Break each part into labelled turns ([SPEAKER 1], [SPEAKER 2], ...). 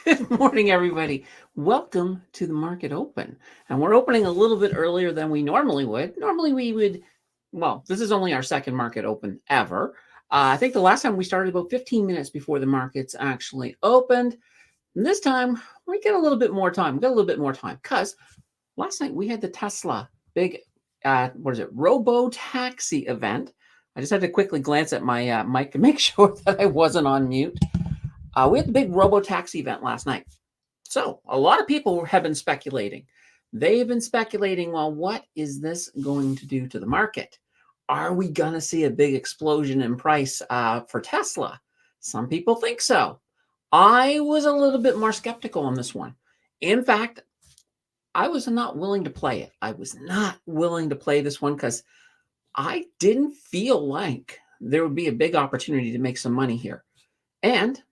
[SPEAKER 1] Good morning, everybody. Welcome to the market open. And we're opening a little bit earlier than we normally would. Normally, we would, well, this is only our second market open ever. I think the last time we started about 15 minutes before the markets actually opened. And this time, we get a little bit more time. We got a little bit more time because last night we had the Tesla big, Robotaxi event. I just had to quickly glance at my mic to make sure that I wasn't on mute. We had the big Robotaxi event last night. So a lot of people have been speculating. They've been speculating, well, what is this going to do to the market? Are we going to see a big explosion in price for Tesla? Some people think so. I was a little bit more skeptical on this one. In fact, I was not willing to play it. I was not willing to play this one because I didn't feel like there would be a big opportunity to make some money here. And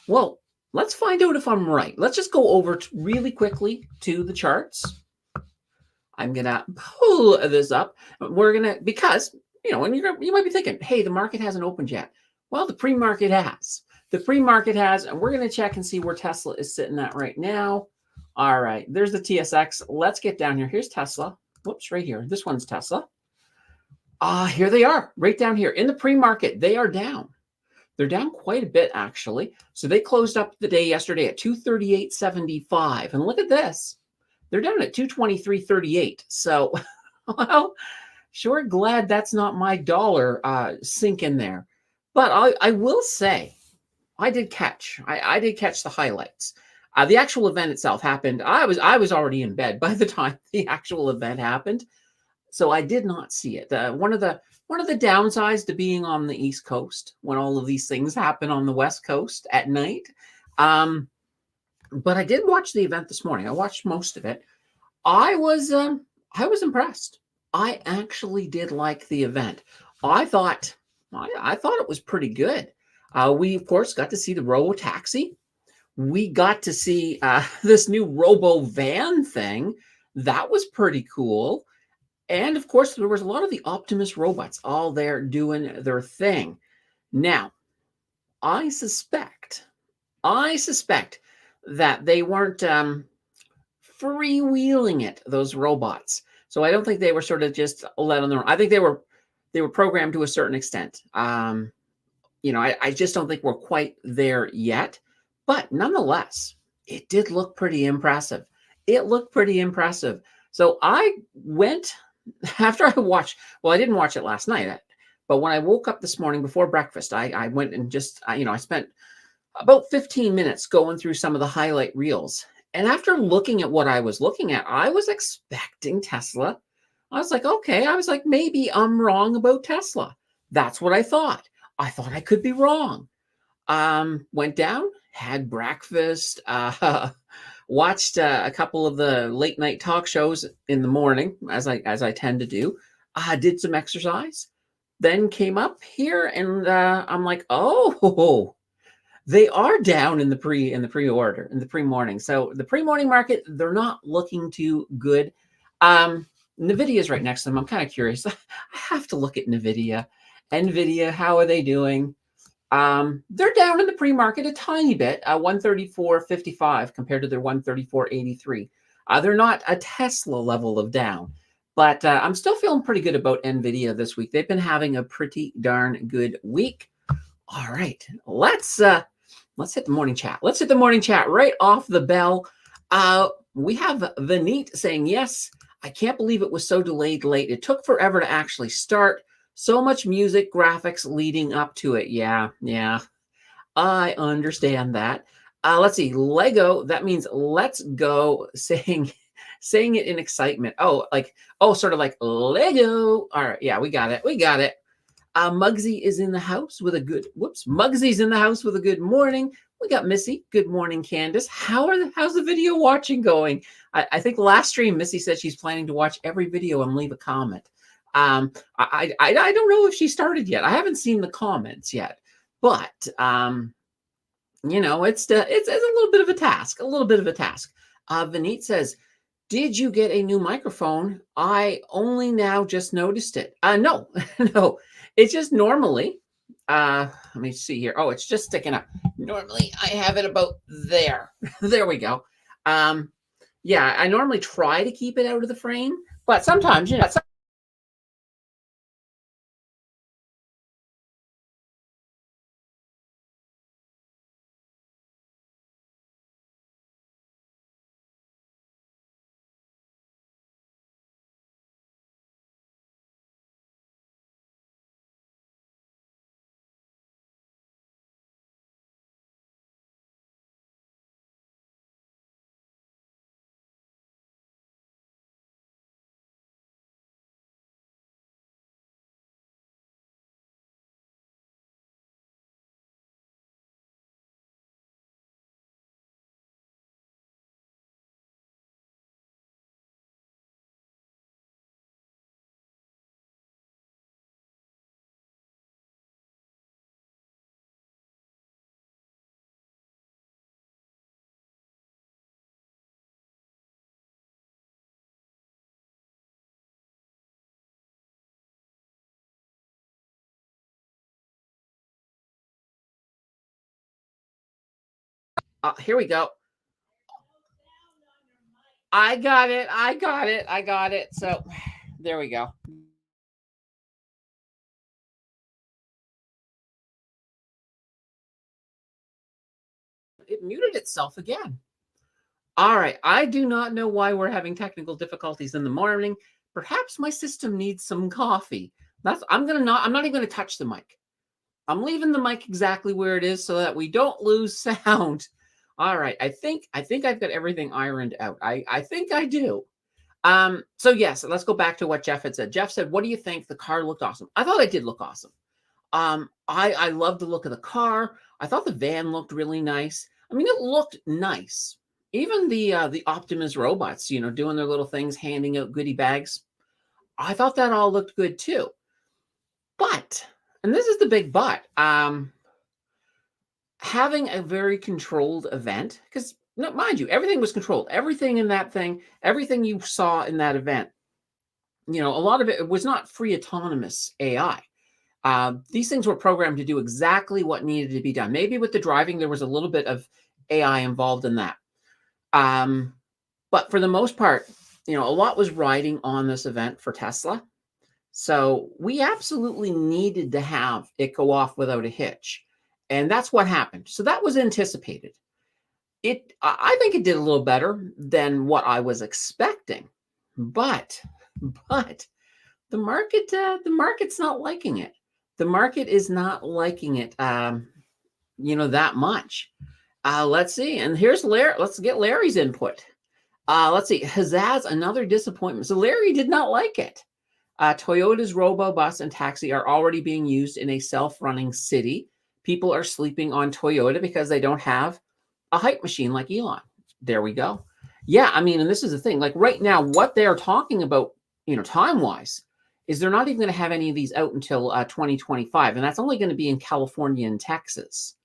[SPEAKER 1] well, let's find out if I'm right. Let's just go over really quickly to the charts. I'm going to pull this up. We're going to, because, and you might be thinking, hey, the market hasn't opened yet. Well, the pre-market has. The pre-market has, and we're going to check and see where Tesla is sitting at right now. All right, there's the TSX. Let's get down here. Here's Tesla. Whoops, right here. This one's Tesla. Here they are, right down here. In the pre-market, they are down. They're down quite a bit, actually. So they closed up the day yesterday at 238.75. And look at this. They're down at 223.38. So, well, sure glad that's not my dollar sink in there. But I will say, I did catch the highlights. The actual event itself happened. I was already in bed by the time the actual event happened. So I did not see it. One of the downsides to being on the East Coast when all of these things happen on the West Coast at night. But I did watch the event this morning. I watched most of it. I was impressed. I actually did like the event. I thought it was pretty good. We of course got to see the Robotaxi. We got to see this new Robo van thing. That was pretty cool. And of course, there was a lot of the Optimus robots all there doing their thing. Now, I suspect that they weren't freewheeling it, those robots. So I don't think they were sort of just let on their own. I think they were programmed to a certain extent. I just don't think we're quite there yet. But nonetheless, it did look pretty impressive. So I went after I watched, well, I didn't watch it last night, but when I woke up this morning before breakfast, I went and just, I spent about 15 minutes going through some of the highlight reels. And after looking at what I was looking at, I was expecting Tesla. I was like, okay, maybe I'm wrong about Tesla. That's what I thought. I thought I could be wrong. Went down, had breakfast, watched a couple of the late night talk shows in the morning, as I tend to do. Did some exercise, then came up here, and I'm like, oh, they are down in the pre-morning. So the pre-morning market, they're not looking too good. Nvidia's right next to them. I'm kind of curious. I have to look at Nvidia. How are they doing? They're down in the pre-market a tiny bit, 134.55 compared to their 134.83. They're not a Tesla level of down, but I'm still feeling pretty good about Nvidia this week. They've been having a pretty darn good week. All right, let's hit the morning chat. Let's hit the morning chat right off the bell. We have Vineet saying, yes, I can't believe it was so delayed late. It took forever to actually start. So much music, graphics leading up to it. Yeah. I understand that. Let's see. Lego, that means let's go, saying it in excitement. Sort of like Lego. All right. Yeah, we got it. Muggsy is in the house with a good, Muggsy's in the house with a good morning. We got Missy. Good morning, Candace. How's the video watching going? I think last stream, Missy said she's planning to watch every video and leave a comment. I don't know if she started yet. I haven't seen the comments yet, but it's a little bit of a task. Vineet says, did you get a new microphone? I only now just noticed it. No. It's just normally Let me see here. Oh, it's just sticking up. Normally I have it about there. There we go. Um, yeah, I normally try to keep it out of the frame, but sometimes, here we go. I got it. I got it. I got it. So there we go. It muted itself again. All right. I do not know why we're having technical difficulties in the morning. Perhaps my system needs some coffee. I'm not even gonna touch the mic. I'm leaving the mic exactly where it is so that we don't lose sound. All right. I think I've got everything ironed out. I think I do. So yes, let's go back to what Jeff had said. Jeff said, "What do you think? The car looked awesome." I thought I did look awesome. I love the look of the car. I thought the van looked really nice. I mean, it looked nice. Even the Optimus robots, doing their little things, handing out goodie bags. I thought that all looked good too. But, and this is the big but, having a very controlled event, because no, mind you, everything was controlled. Everything in that thing, everything you saw in that event, a lot of it was not free autonomous AI. These things were programmed to do exactly what needed to be done. Maybe with the driving, there was a little bit of AI involved in that. But for the most part, a lot was riding on this event for Tesla. So we absolutely needed to have it go off without a hitch. And that's what happened. So that was anticipated. I think it did a little better than what I was expecting. But the market's not liking it. The market is not liking it, that much. Let's see. And here's Larry. Let's get Larry's input. Let's see. Hazaz, another disappointment. So Larry did not like it. Toyota's Robo Bus and Taxi are already being used in a self-running city. People are sleeping on Toyota because they don't have a hype machine like Elon. There we go. Yeah, I mean, and this is the thing. Like right now, what they're talking about, time-wise, is they're not even going to have any of these out until 2025, and that's only going to be in California and Texas.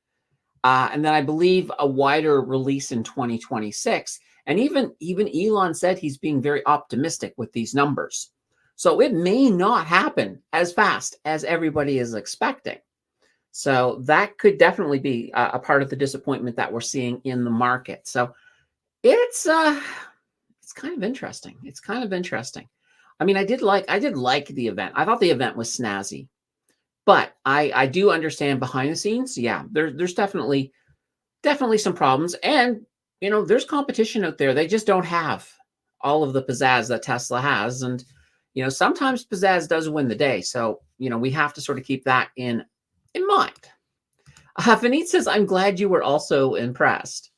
[SPEAKER 1] And then I believe a wider release in 2026. And even Elon said he's being very optimistic with these numbers. So it may not happen as fast as everybody is expecting. So that could definitely be a part of the disappointment that we're seeing in the market. So it's kind of interesting. It's kind of interesting. I mean, I did like the event. I thought the event was snazzy. But I do understand behind the scenes, yeah, there's definitely some problems. And, there's competition out there. They just don't have all of the pizzazz that Tesla has. And, sometimes pizzazz does win the day. So, we have to sort of keep that in mind. Vineet says, I'm glad you were also impressed.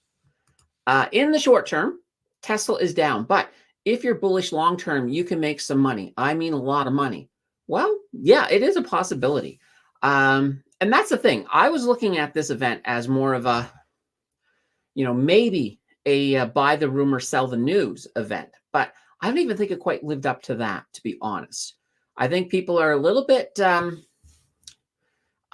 [SPEAKER 1] In the short term, Tesla is down. But if you're bullish long term, you can make some money. I mean, a lot of money. Well, yeah, it is a possibility. And that's the thing. I was looking at this event as more of a, maybe a buy the rumor, sell the news event. But I don't even think it quite lived up to that, to be honest. I think people are a little bit,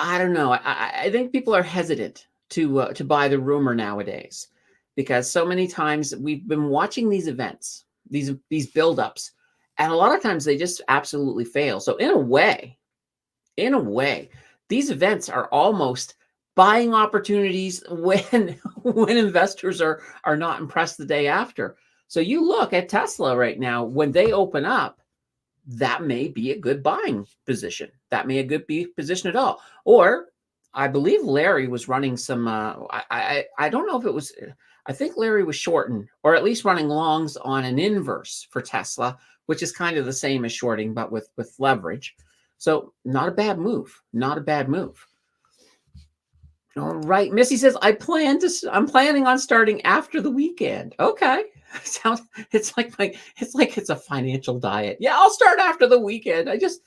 [SPEAKER 1] I don't know. I think people are hesitant to buy the rumor nowadays because so many times we've been watching these events, these buildups, and a lot of times they just absolutely fail. So in a way, these events are almost buying opportunities when when investors are not impressed the day after. So you look at Tesla right now, when they open up, that may be a good buying position. That may be a good position at all. Or I believe Larry was running some. I don't know if it was. I think Larry was shorting, or at least running longs on an inverse for Tesla, which is kind of the same as shorting, but with leverage. So not a bad move. Not a bad move. All right, Missy says I'm planning on starting after the weekend. Okay, sounds it's like it's a financial diet. Yeah, I'll start after the weekend. I just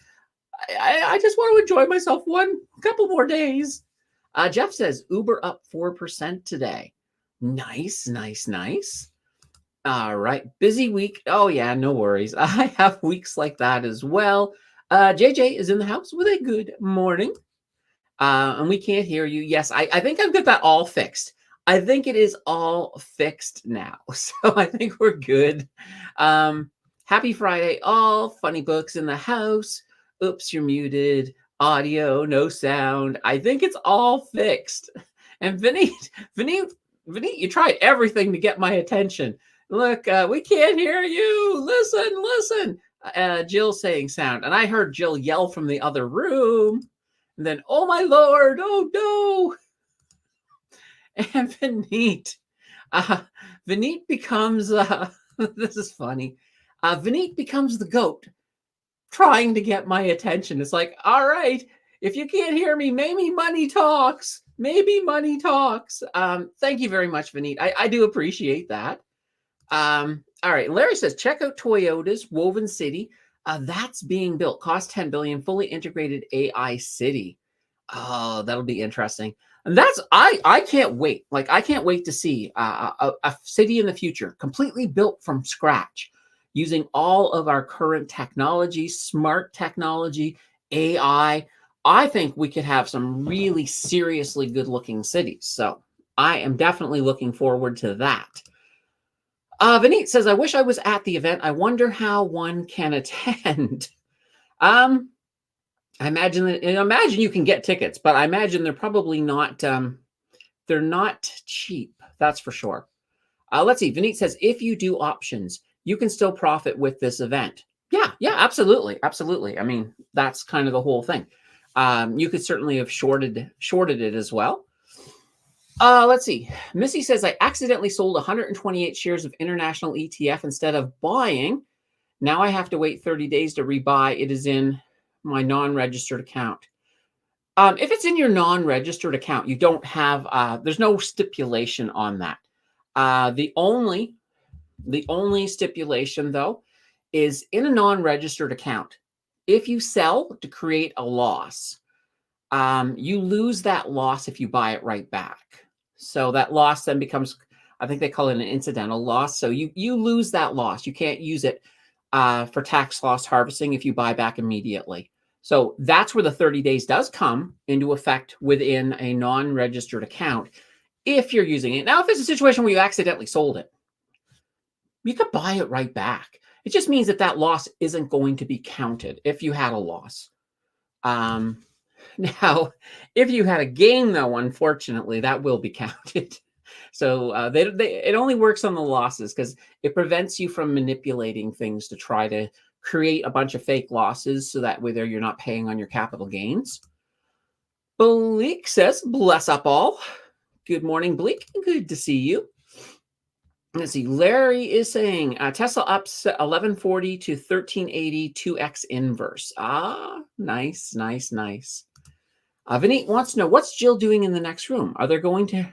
[SPEAKER 1] want to enjoy myself one couple more days. Jeff says Uber up 4% today. Nice, nice, nice. All right, busy week. Oh yeah, no worries. I have weeks like that as well. JJ is in the house with a good morning. And we can't hear you. Yes, I think I've got that all fixed. I think it is all fixed now. So I think we're good. Happy Friday, all. Funny Books in the house. Oops, you're muted. Audio, no sound. I think it's all fixed. And Vinny, you tried everything to get my attention. Look, we can't hear you. Listen. Jill saying sound. And I heard Jill yell from the other room. And then, oh my Lord, oh no. And Vineet becomes, this is funny. Vineet becomes the goat trying to get my attention. It's like, all right, if you can't hear me, maybe money talks. Maybe money talks. Thank you very much, Vineet. I do appreciate that. All right, Larry says, check out Toyota's Woven City. That's being built. Cost $10 billion. Fully integrated AI city. Oh, that'll be interesting. And that's I can't wait. Like I can't wait to see a city in the future completely built from scratch, using all of our current technology, smart technology, AI. I think we could have some really seriously good-looking cities. So I am definitely looking forward to that. Vineet says, I wish I was at the event. I wonder how one can attend. I imagine you can get tickets, but I imagine they're probably not, they're not cheap. That's for sure. Let's see. Vineet says, if you do options, you can still profit with this event. Yeah, absolutely. Absolutely. I mean, that's kind of the whole thing. You could certainly have shorted it as well. Let's see. Missy says, I accidentally sold 128 shares of international ETF instead of buying. Now I have to wait 30 days to rebuy. It is in my non-registered account. If it's in your non-registered account, you don't have, there's no stipulation on that. The only stipulation, though, is in a non-registered account. If you sell to create a loss, you lose that loss if you buy it right back. So that loss then becomes, I think they call it an incidental loss. So you lose that loss. You can't use it for tax loss harvesting if you buy back immediately. So that's where the 30 days does come into effect within a non-registered account if you're using it. Now, if it's a situation where you accidentally sold it, you could buy it right back. It just means that loss isn't going to be counted if you had a loss. Now, if you had a gain, though, unfortunately, that will be counted. So it only works on the losses because it prevents you from manipulating things to try to create a bunch of fake losses so that way there you're not paying on your capital gains. Bleak says, bless up all. Good morning, Bleak. Good to see you. Let's see. Larry is saying Tesla up 1140 to 1380 2x inverse. Nice. Vineet wants to know, what's Jill doing in the next room? Are they going to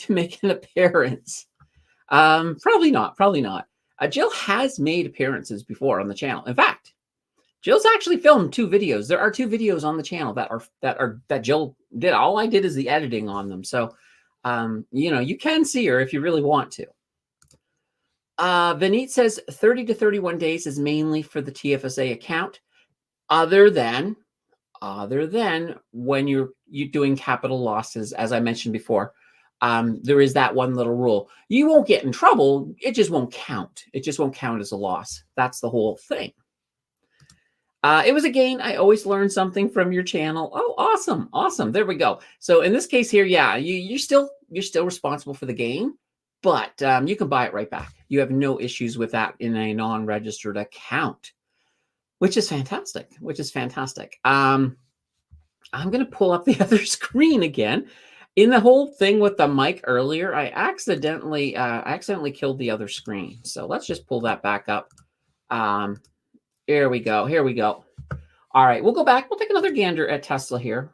[SPEAKER 1] make an appearance? Probably not. Jill has made appearances before on the channel. In fact, Jill's actually filmed 2 videos. There are 2 videos on the channel that Jill did. All I did is the editing on them. So, you can see her if you really want to. Vineet says 30 to 31 days is mainly for the TFSA account, other than when you're doing capital losses, as I mentioned before. There is that one little rule. You won't get in trouble. It just won't count. It just won't count as a loss. That's the whole thing. It was a gain. I always learn something from your channel. Oh, awesome. Awesome. There we go. So in this case here, yeah, you're still responsible for the gain, but you can buy it right back. You have no issues with that in a non-registered account, which is fantastic, which is fantastic. I'm going to pull up the other screen again. In the whole thing with the mic earlier, I accidentally killed the other screen. So let's just pull that back up. Here we go. Here we go. All right, we'll go back. We'll take another gander at Tesla here.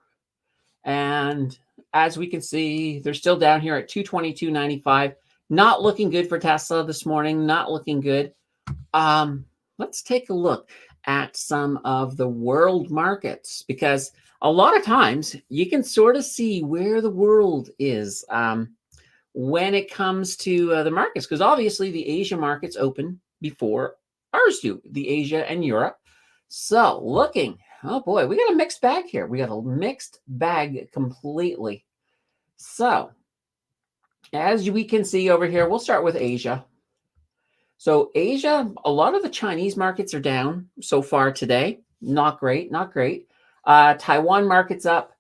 [SPEAKER 1] And as we can see, they're still down here at 222.95. Not looking good for Tesla this morning. Not looking good. Let's take a look at some of the world markets, because a lot of times you can sort of see where the world is when it comes to the markets, because obviously the Asia markets open before ours do, the Asia and Europe. So looking, oh boy, we got a mixed bag here. We got a mixed bag completely. So as we can see over here, we'll start with Asia. So Asia, a lot of the Chinese markets are down so far today. Not great, not great. Taiwan market's up,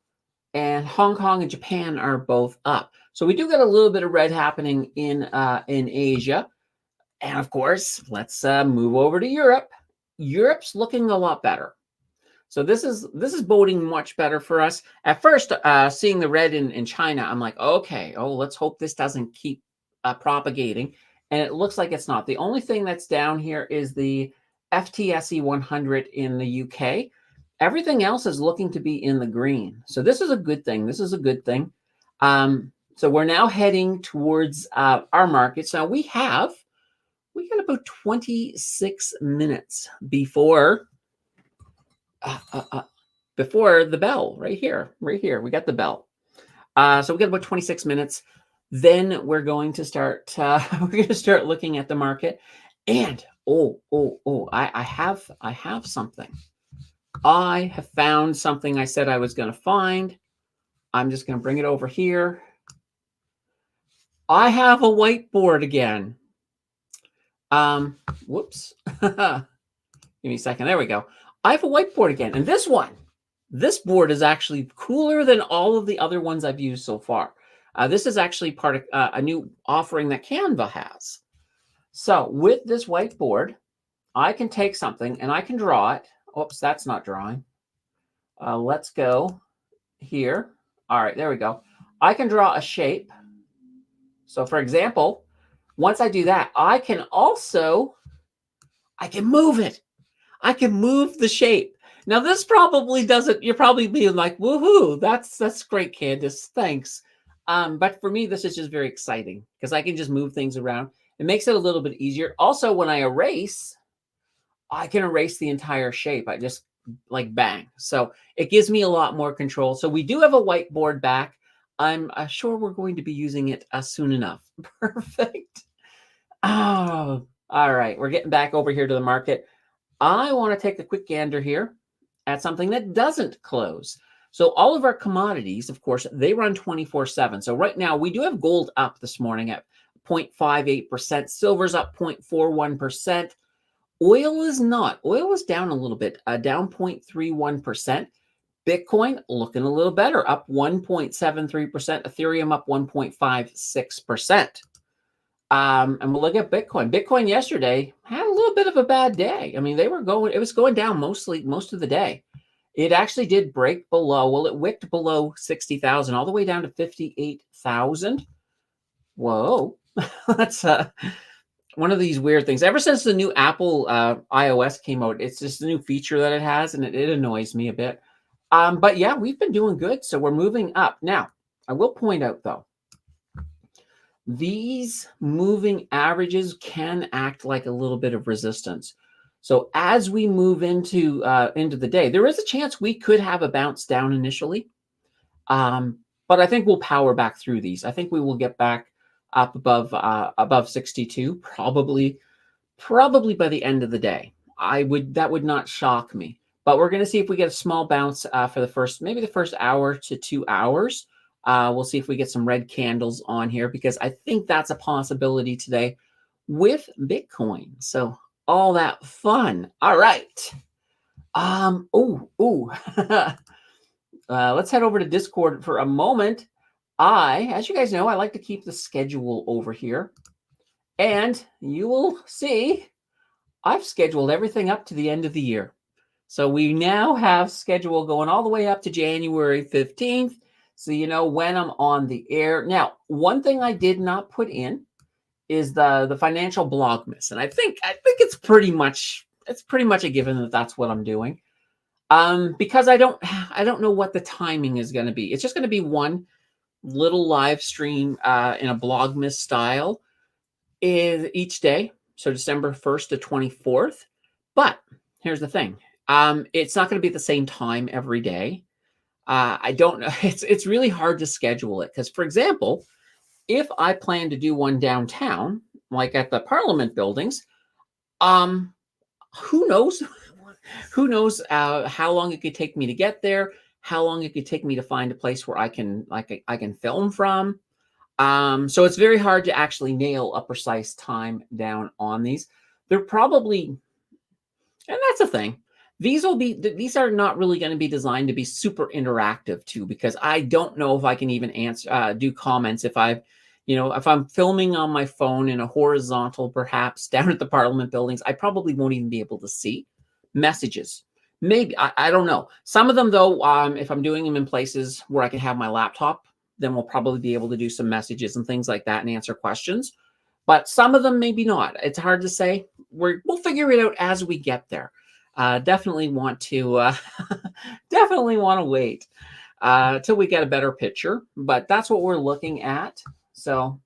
[SPEAKER 1] and Hong Kong and Japan are both up. So we do get a little bit of red happening in Asia. And of course, let's move over to Europe. Europe's looking a lot better. So this is boding much better for us. At first, seeing the red in China, I'm like, okay, let's hope this doesn't keep propagating. And it looks like it's not. The only thing that's down here is the FTSE 100 in the UK. Everything else is looking to be in the green. So this is a good thing. This is a good thing. So we're now heading towards our markets. Now we got about 26 minutes before the bell right here. We got the bell. So we got about 26 minutes. Then we're going to start. Looking at the market, and I have something. I have found something I said I was going to find. I'm just going to bring it over here. I have a whiteboard again. Whoops. Give me a second. There we go. I have a whiteboard again, and this board is actually cooler than all of the other ones I've used so far. This is actually part of a new offering that Canva has. So with this whiteboard, I can take something and I can draw it. Oops, that's not drawing. Let's go here. All right, there we go. I can draw a shape. So for example, once I do that, I can move it. I can move the shape. Now this probably doesn't, you're probably being like, woohoo, that's great, Candace, thanks. But for me, this is just very exciting because I can just move things around. It makes it a little bit easier. Also, when I erase, I can erase the entire shape. I just like bang. So it gives me a lot more control. So we do have a whiteboard back. I'm sure we're going to be using it soon enough. Perfect. Oh, all right. We're getting back over here to the market. I want to take a quick gander here at something that doesn't close. So all of our commodities, of course, they run 24/7. So right now we do have gold up this morning at 0.58%. Silver's up 0.41%. Oil is not. Oil is down a little bit, down 0.31%. Bitcoin looking a little better, up 1.73%. Ethereum up 1.56%. And we'll look at Bitcoin. Bitcoin yesterday had a little bit of a bad day. I mean, it was going down most of the day. It actually did break below. Well, it wicked below 60,000, all the way down to 58,000. Whoa, that's one of these weird things. Ever since the new Apple iOS came out, it's just a new feature that it has, and it annoys me a bit. But yeah, we've been doing good, so we're moving up. Now, I will point out though, these moving averages can act like a little bit of resistance. So as we move into the day, there is a chance we could have a bounce down initially. But I think we'll power back through these. I think we will get back up above 62, probably by the end of the day. That would not shock me. But we're going to see if we get a small bounce for maybe the first hour to 2 hours. We'll see if we get some red candles on here, because I think that's a possibility today with Bitcoin. So all that fun. All right. Let's head over to Discord for a moment. As you guys know, I like to keep the schedule over here. And you will see I've scheduled everything up to the end of the year. So we now have schedule going all the way up to January 15th. So you know when I'm on the air. Now, one thing I did not put in is the financial blogmas. And I think it's pretty much a given that that's what I'm doing. Because I don't know what the timing is going to be. It's just going to be one little live stream in a blogmas style is each day. So December 1st to 24th. But here's the thing. It's not going to be at the same time every day. I don't know. It's really hard to schedule it because, for example, if I plan to do one downtown, like at the Parliament buildings, who knows? Who knows how long it could take me to get there? How long it could take me to find a place where I can film from? So it's very hard to actually nail a precise time down on these. They're probably, and that's the thing. These are not really going to be designed to be super interactive too, because I don't know if I can even do comments if I'm filming on my phone in a horizontal, perhaps down at the Parliament buildings, I probably won't even be able to see messages. Maybe, I don't know. Some of them though, if I'm doing them in places where I can have my laptop, then we'll probably be able to do some messages and things like that and answer questions. But some of them maybe not. It's hard to say. We'll figure it out as we get there. Definitely want to wait till we get a better picture. But that's what we're looking at. So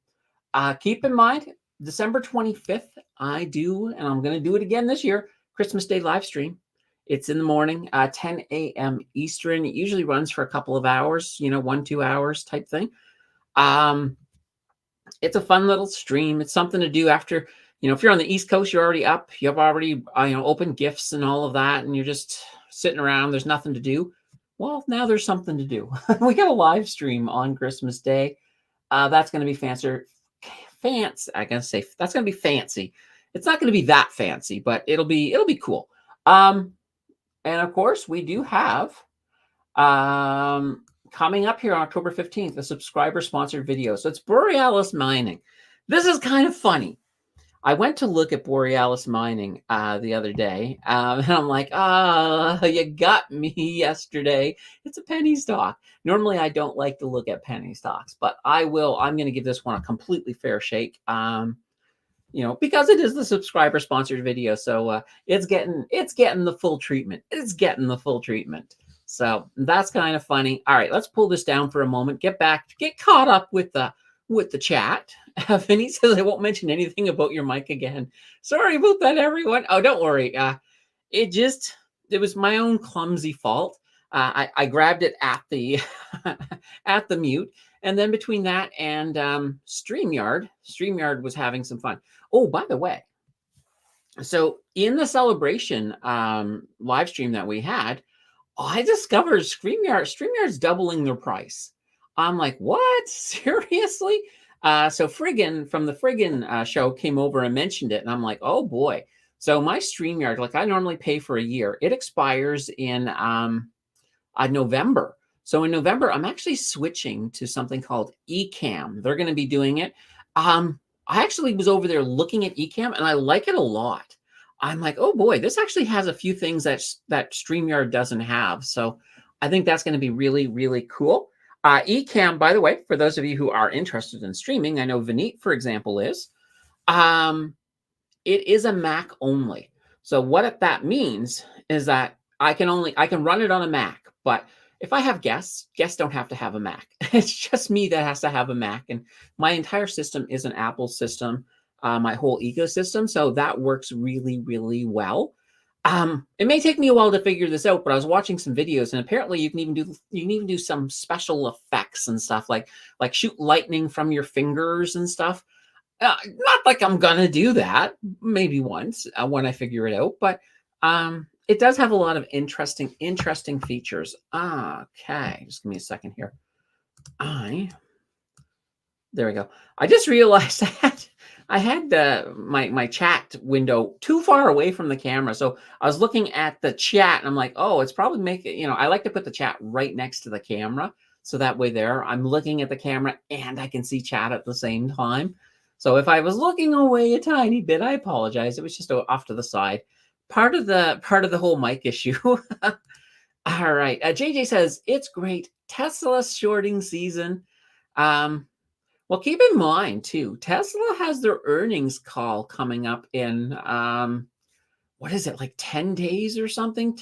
[SPEAKER 1] keep in mind, December 25th, and I'm going to do it again this year, Christmas Day live stream. It's in the morning, 10 a.m. Eastern. It usually runs for a couple of hours, 1-2 hours type thing. It's a fun little stream. It's something to do after, if you're on the East Coast, you're already up. You've already, opened gifts and all of that, and you're just sitting around. There's nothing to do. Well, now there's something to do. We got a live stream on Christmas Day. That's going to be fancy. I gotta say that's going to be fancy. It's not going to be that fancy, but it'll be cool. And of course, we do have coming up here on October 15th, a subscriber-sponsored video. So it's Borealis Mining. This is kind of funny. I went to look at Borealis Mining the other day, and I'm like, you got me yesterday. It's a penny stock. Normally, I don't like to look at penny stocks, but I will. I'm going to give this one a completely fair shake. Because it is the subscriber sponsored video. So it's getting the full treatment. So that's kind of funny. All right, let's pull this down for a moment. Get caught up with the chat. Vinny says I won't mention anything about your mic again. Sorry about that, everyone. Oh, don't worry. It was my own clumsy fault. I grabbed it at the at the mute. And then between that and StreamYard was having some fun. Oh, by the way, so in the celebration live stream that we had, I discovered StreamYard's doubling their price. I'm like, what? Seriously? So Friggin from the Friggin show came over and mentioned it, and I'm like, oh boy. So my StreamYard, like I normally pay for a year, it expires in November. So in November, I'm actually switching to something called Ecamm. They're going to be doing it. I actually was over there looking at Ecamm, and I like it a lot. I'm like, oh boy, this actually has a few things that StreamYard doesn't have. So I think that's going to be really, really cool. Ecamm, by the way, for those of you who are interested in streaming, I know Vineet, for example, is. It is a Mac only. So what that means is that I can run it on a Mac, but if I have guests don't have to have a Mac. It's just me that has to have a Mac, and my entire system is an Apple system, my whole ecosystem. So that works really, really well. It may take me a while to figure this out, but I was watching some videos, and apparently you can even do some special effects and stuff like shoot lightning from your fingers and stuff. Not like I'm gonna do that. Maybe once when I figure it out, but it does have a lot of interesting features. Okay, just give me a second here. There we go. I just realized I had my chat window too far away from the camera. So I was looking at the chat and I'm like, oh, it's probably making, I like to put the chat right next to the camera. So that way there, I'm looking at the camera and I can see chat at the same time. So if I was looking away a tiny bit, I apologize. It was just off to the side. Part of the whole mic issue. All right. JJ says, it's great. Tesla shorting season. Well, keep in mind too, Tesla has their earnings call coming up in what is it, like 10 days or something?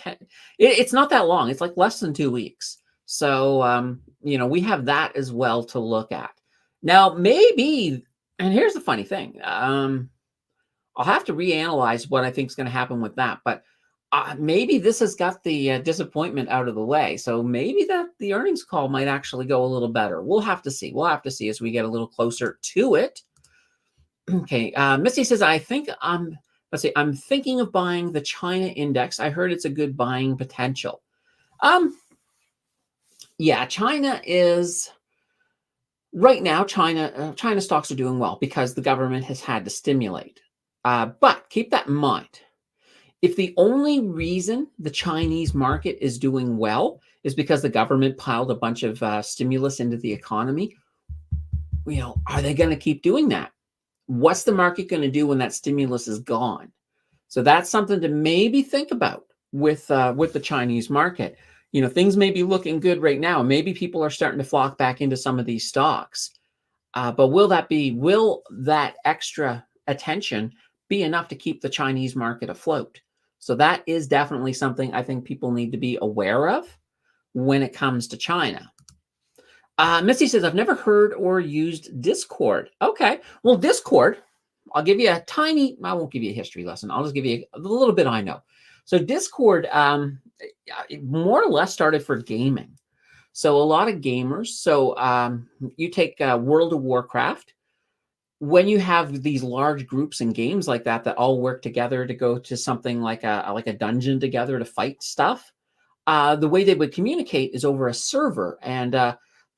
[SPEAKER 1] It's not that long. It's like less than 2 weeks. So we have that as well to look at. Now, maybe, and here's the funny thing. I'll have to reanalyze what I think is going to happen with that, but maybe this has got the disappointment out of the way. So maybe that the earnings call might actually go a little better. We'll have to see. We'll have to see as we get a little closer to it. Okay. Misty says, let's see, I'm thinking of buying the China index. I heard it's a good buying potential. Yeah, China is right now. China stocks are doing well because the government has had to stimulate. But keep that in mind. If the only reason the Chinese market is doing well is because the government piled a bunch of stimulus into the economy, are they going to keep doing that? What's the market going to do when that stimulus is gone? So that's something to maybe think about with the Chinese market. Things may be looking good right now. Maybe people are starting to flock back into some of these stocks. But will that extra attention be enough to keep the Chinese market afloat? So that is definitely something I think people need to be aware of when it comes to China. Misty says, I've never heard or used Discord. Okay. Well, Discord, I'll give you I won't give you a history lesson. I'll just give you a little bit I know. So Discord more or less started for gaming. So a lot of gamers. So you take World of Warcraft. When you have these large groups and games like that all work together to go to something like a dungeon together to fight stuff, the way they would communicate is over a server. And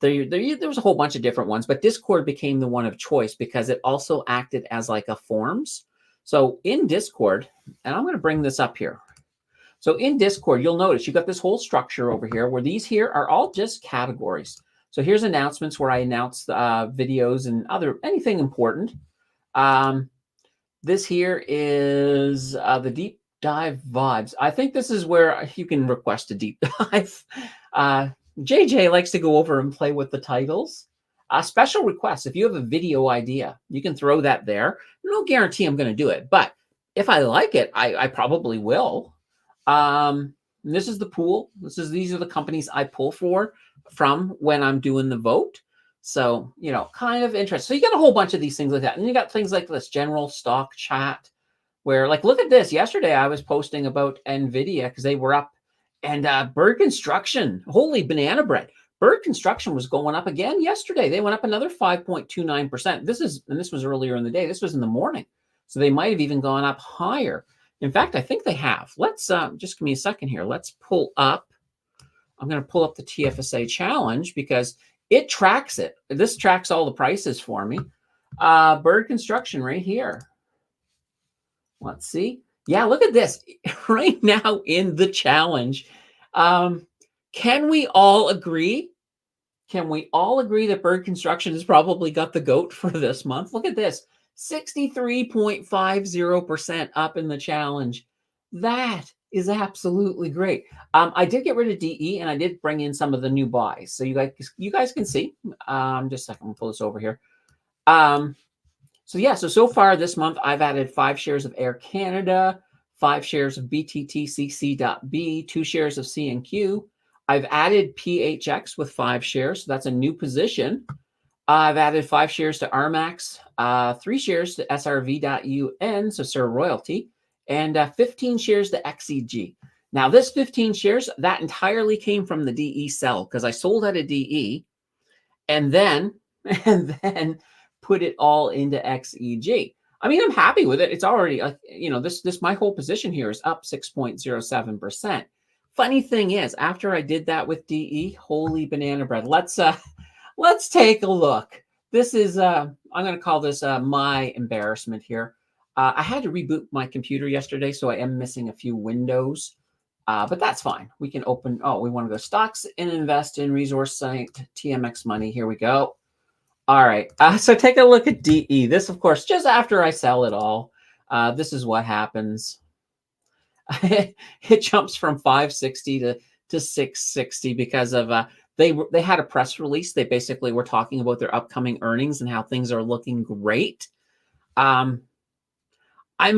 [SPEAKER 1] there was a whole bunch of different ones, but Discord became the one of choice because it also acted as like a forums. So in Discord, and I'm going to bring this up here. So in Discord, you'll notice you've got this whole structure over here where these here are all just categories. So here's announcements where I announce videos and anything important. This here is the deep dive vibes. I think this is where you can request a deep dive. JJ likes to go over and play with the titles. Special requests. If you have a video idea, you can throw that there. No guarantee I'm going to do it, but if I like it, I probably will. This is the pool. These are the companies I pull from when I'm doing the vote. So, kind of interesting. So you got a whole bunch of these things like that. And you got things like this general stock chat where look at this. Yesterday I was posting about NVIDIA because they were up and Bird Construction, holy banana bread. Bird Construction was going up again yesterday. They went up another 5.29%. This was earlier in the day. This was in the morning. So they might have even gone up higher. In fact, I think they have. Let's just give me a second here. Let's pull up. I'm going to pull up the TFSA challenge because it tracks it. This tracks all the prices for me. Bird Construction right here. Let's see. Yeah, look at this right now in the challenge. Can we all agree? Can we all agree that Bird Construction has probably got the goat for this month? Look at this. 63.50% up in the challenge. That is absolutely great. I did get rid of DE and I did bring in some of the new buys. So you guys can see. Just a second, we'll pull this over here. So far this month, I've added 5 shares of Air Canada, 5 shares of BTTCC.B, 2 shares of CNQ. I've added PHX with 5 shares. So that's a new position. I've added 5 shares to RMAX, 3 shares to SRV.UN, so Sir Royalty, and 15 shares to XEG. Now, this 15 shares, that entirely came from the DE sell because I sold out of DE and then put it all into XEG. I mean, I'm happy with it. It's already, my whole position here is up 6.07%. Funny thing is, after I did that with DE, holy banana bread. Let's take a look. This is, I'm going to call this my embarrassment here. I had to reboot my computer yesterday, so I am missing a few windows, but that's fine. We can open, oh, we want to go stocks and invest in resource site, TMX money. Here we go. All right. So take a look at DE. This, of course, just after I sell it all, this is what happens. It jumps from 560 to 660 because of they had a press release. They basically were talking about their upcoming earnings and how things are looking great. I'm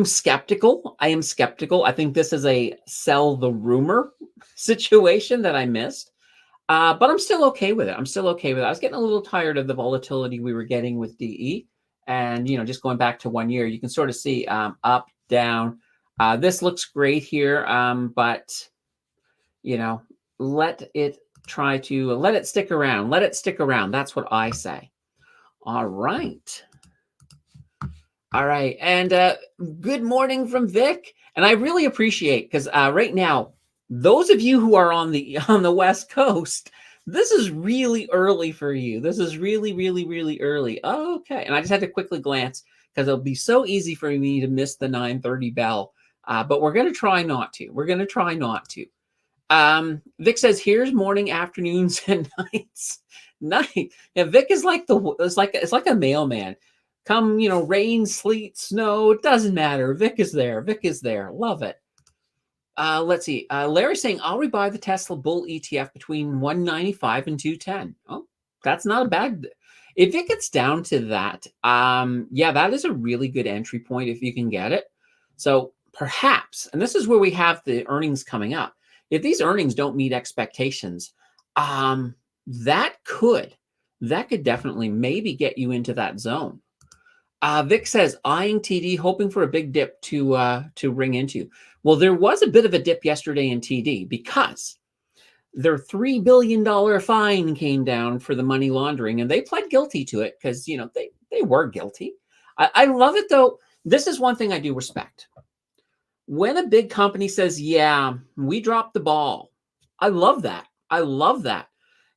[SPEAKER 1] skeptical. I am skeptical. I think this is a sell the rumor situation that I missed. But I'm still okay with it. I'm still okay with it. I was getting a little tired of the volatility we were getting with DE. And, just going back to 1 year, you can sort of see up, down. This looks great here, but, let it stick around. Let it stick around. That's what I say. All right. All right. And good morning from Vic. And I really appreciate, because right now, those of you who are on the West Coast, this is really early for you. This is really, really, really early. Okay. And I just had to quickly glance because it'll be so easy for me to miss the 9:30 bell. But we're going to try not to. We're going to try not to. Vic says, here's morning, afternoons, and nights. Night. Yeah, Vic is like it's like a mailman. Come, rain, sleet, snow, it doesn't matter. Vic is there. Vic is there. Love it. Let's see. Larry's saying, I'll rebuy the Tesla Bull ETF between 195 and 210. Oh, that's not a bad. If it gets down to that, yeah, that is a really good entry point if you can get it. So perhaps, and this is where we have the earnings coming up. If these earnings don't meet expectations, that could definitely maybe get you into that zone. Vic says, eyeing TD, hoping for a big dip to ring into. Well, there was a bit of a dip yesterday in TD because their $3 billion fine came down for the money laundering, and they pled guilty to it because, they were guilty. I love it, though. This is one thing I do respect. When a big company says, yeah, we dropped the ball, I love that. I love that.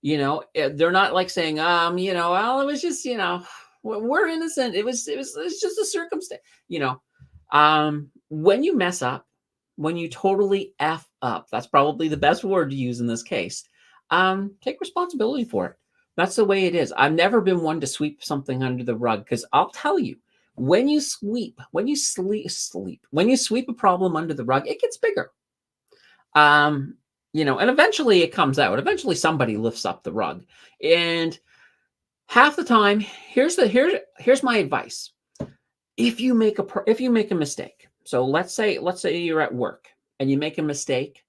[SPEAKER 1] They're not like saying, well, it was just, we're innocent. It was just a circumstance, when you mess up, when you totally F up, that's probably the best word to use in this case. Take responsibility for it. That's the way it is. I've never been one to sweep something under the rug because I'll tell you, when you sweep a problem under the rug, it gets bigger. And eventually it comes out. Eventually somebody lifts up the rug. And half the time, here's my advice. If you make a mistake, so let's say you're at work and you make a mistake,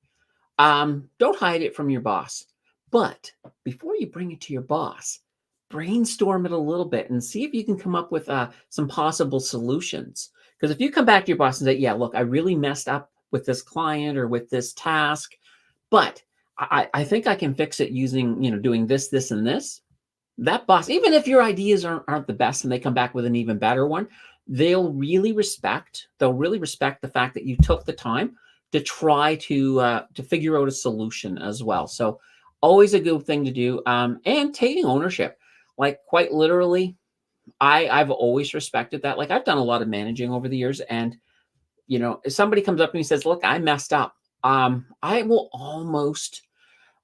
[SPEAKER 1] don't hide it from your boss. But before you bring it to your boss, brainstorm it a little bit and see if you can come up with some possible solutions. Because if you come back to your boss and say, yeah, look, I really messed up with this client or with this task, but I think I can fix it using, doing this, this, and this. That boss, even if your ideas aren't the best and they come back with an even better one, they'll really respect the fact that you took the time to try to figure out a solution as well. So always a good thing to do. And taking ownership, like quite literally, I've always respected that. Like I've done a lot of managing over the years, and if somebody comes up to me and says, look, I messed up, I will almost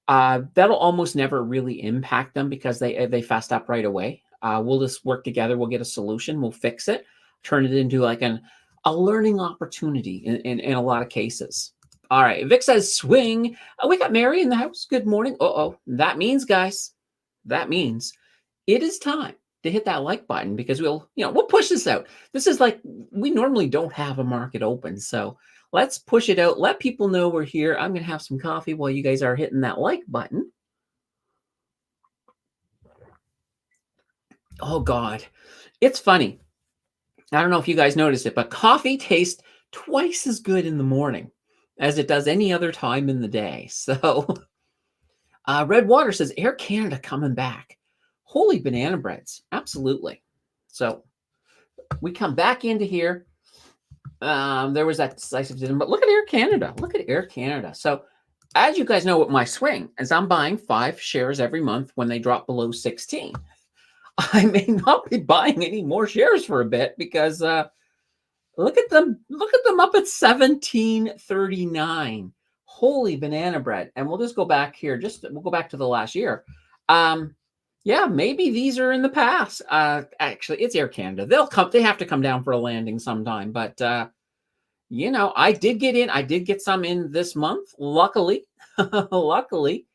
[SPEAKER 1] that'll almost never really impact them because they fessed up right away. We'll just work together. We'll get a solution. We'll fix it, turn it into like a learning opportunity in a lot of cases. All right. Vic says swing. We got Mary in the house. Good morning. That means, guys, it is time to hit that like button because we'll push this out. This is like, we normally don't have a market open. So let's push it out. Let people know we're here. I'm going to have some coffee while you guys are hitting that like button. Oh, God. It's funny. I don't know if you guys noticed it, but coffee tastes twice as good in the morning as it does any other time in the day. So Red Water says, Air Canada coming back. Holy banana breads. Absolutely. So we come back into here. There was that decisive decision, but look at Air Canada. Look at Air Canada. So as you guys know, what my swing is, I'm buying 5 shares every month when they drop below 16. I may not be buying any more shares for a bit because look at them up at 1739. Holy banana bread. And we'll just go back here. We'll go back to the last year. Yeah, maybe these are in the past. Actually, it's Air Canada. They have to come down for a landing sometime. But I did get in. I did get some in this month. Luckily. Luckily.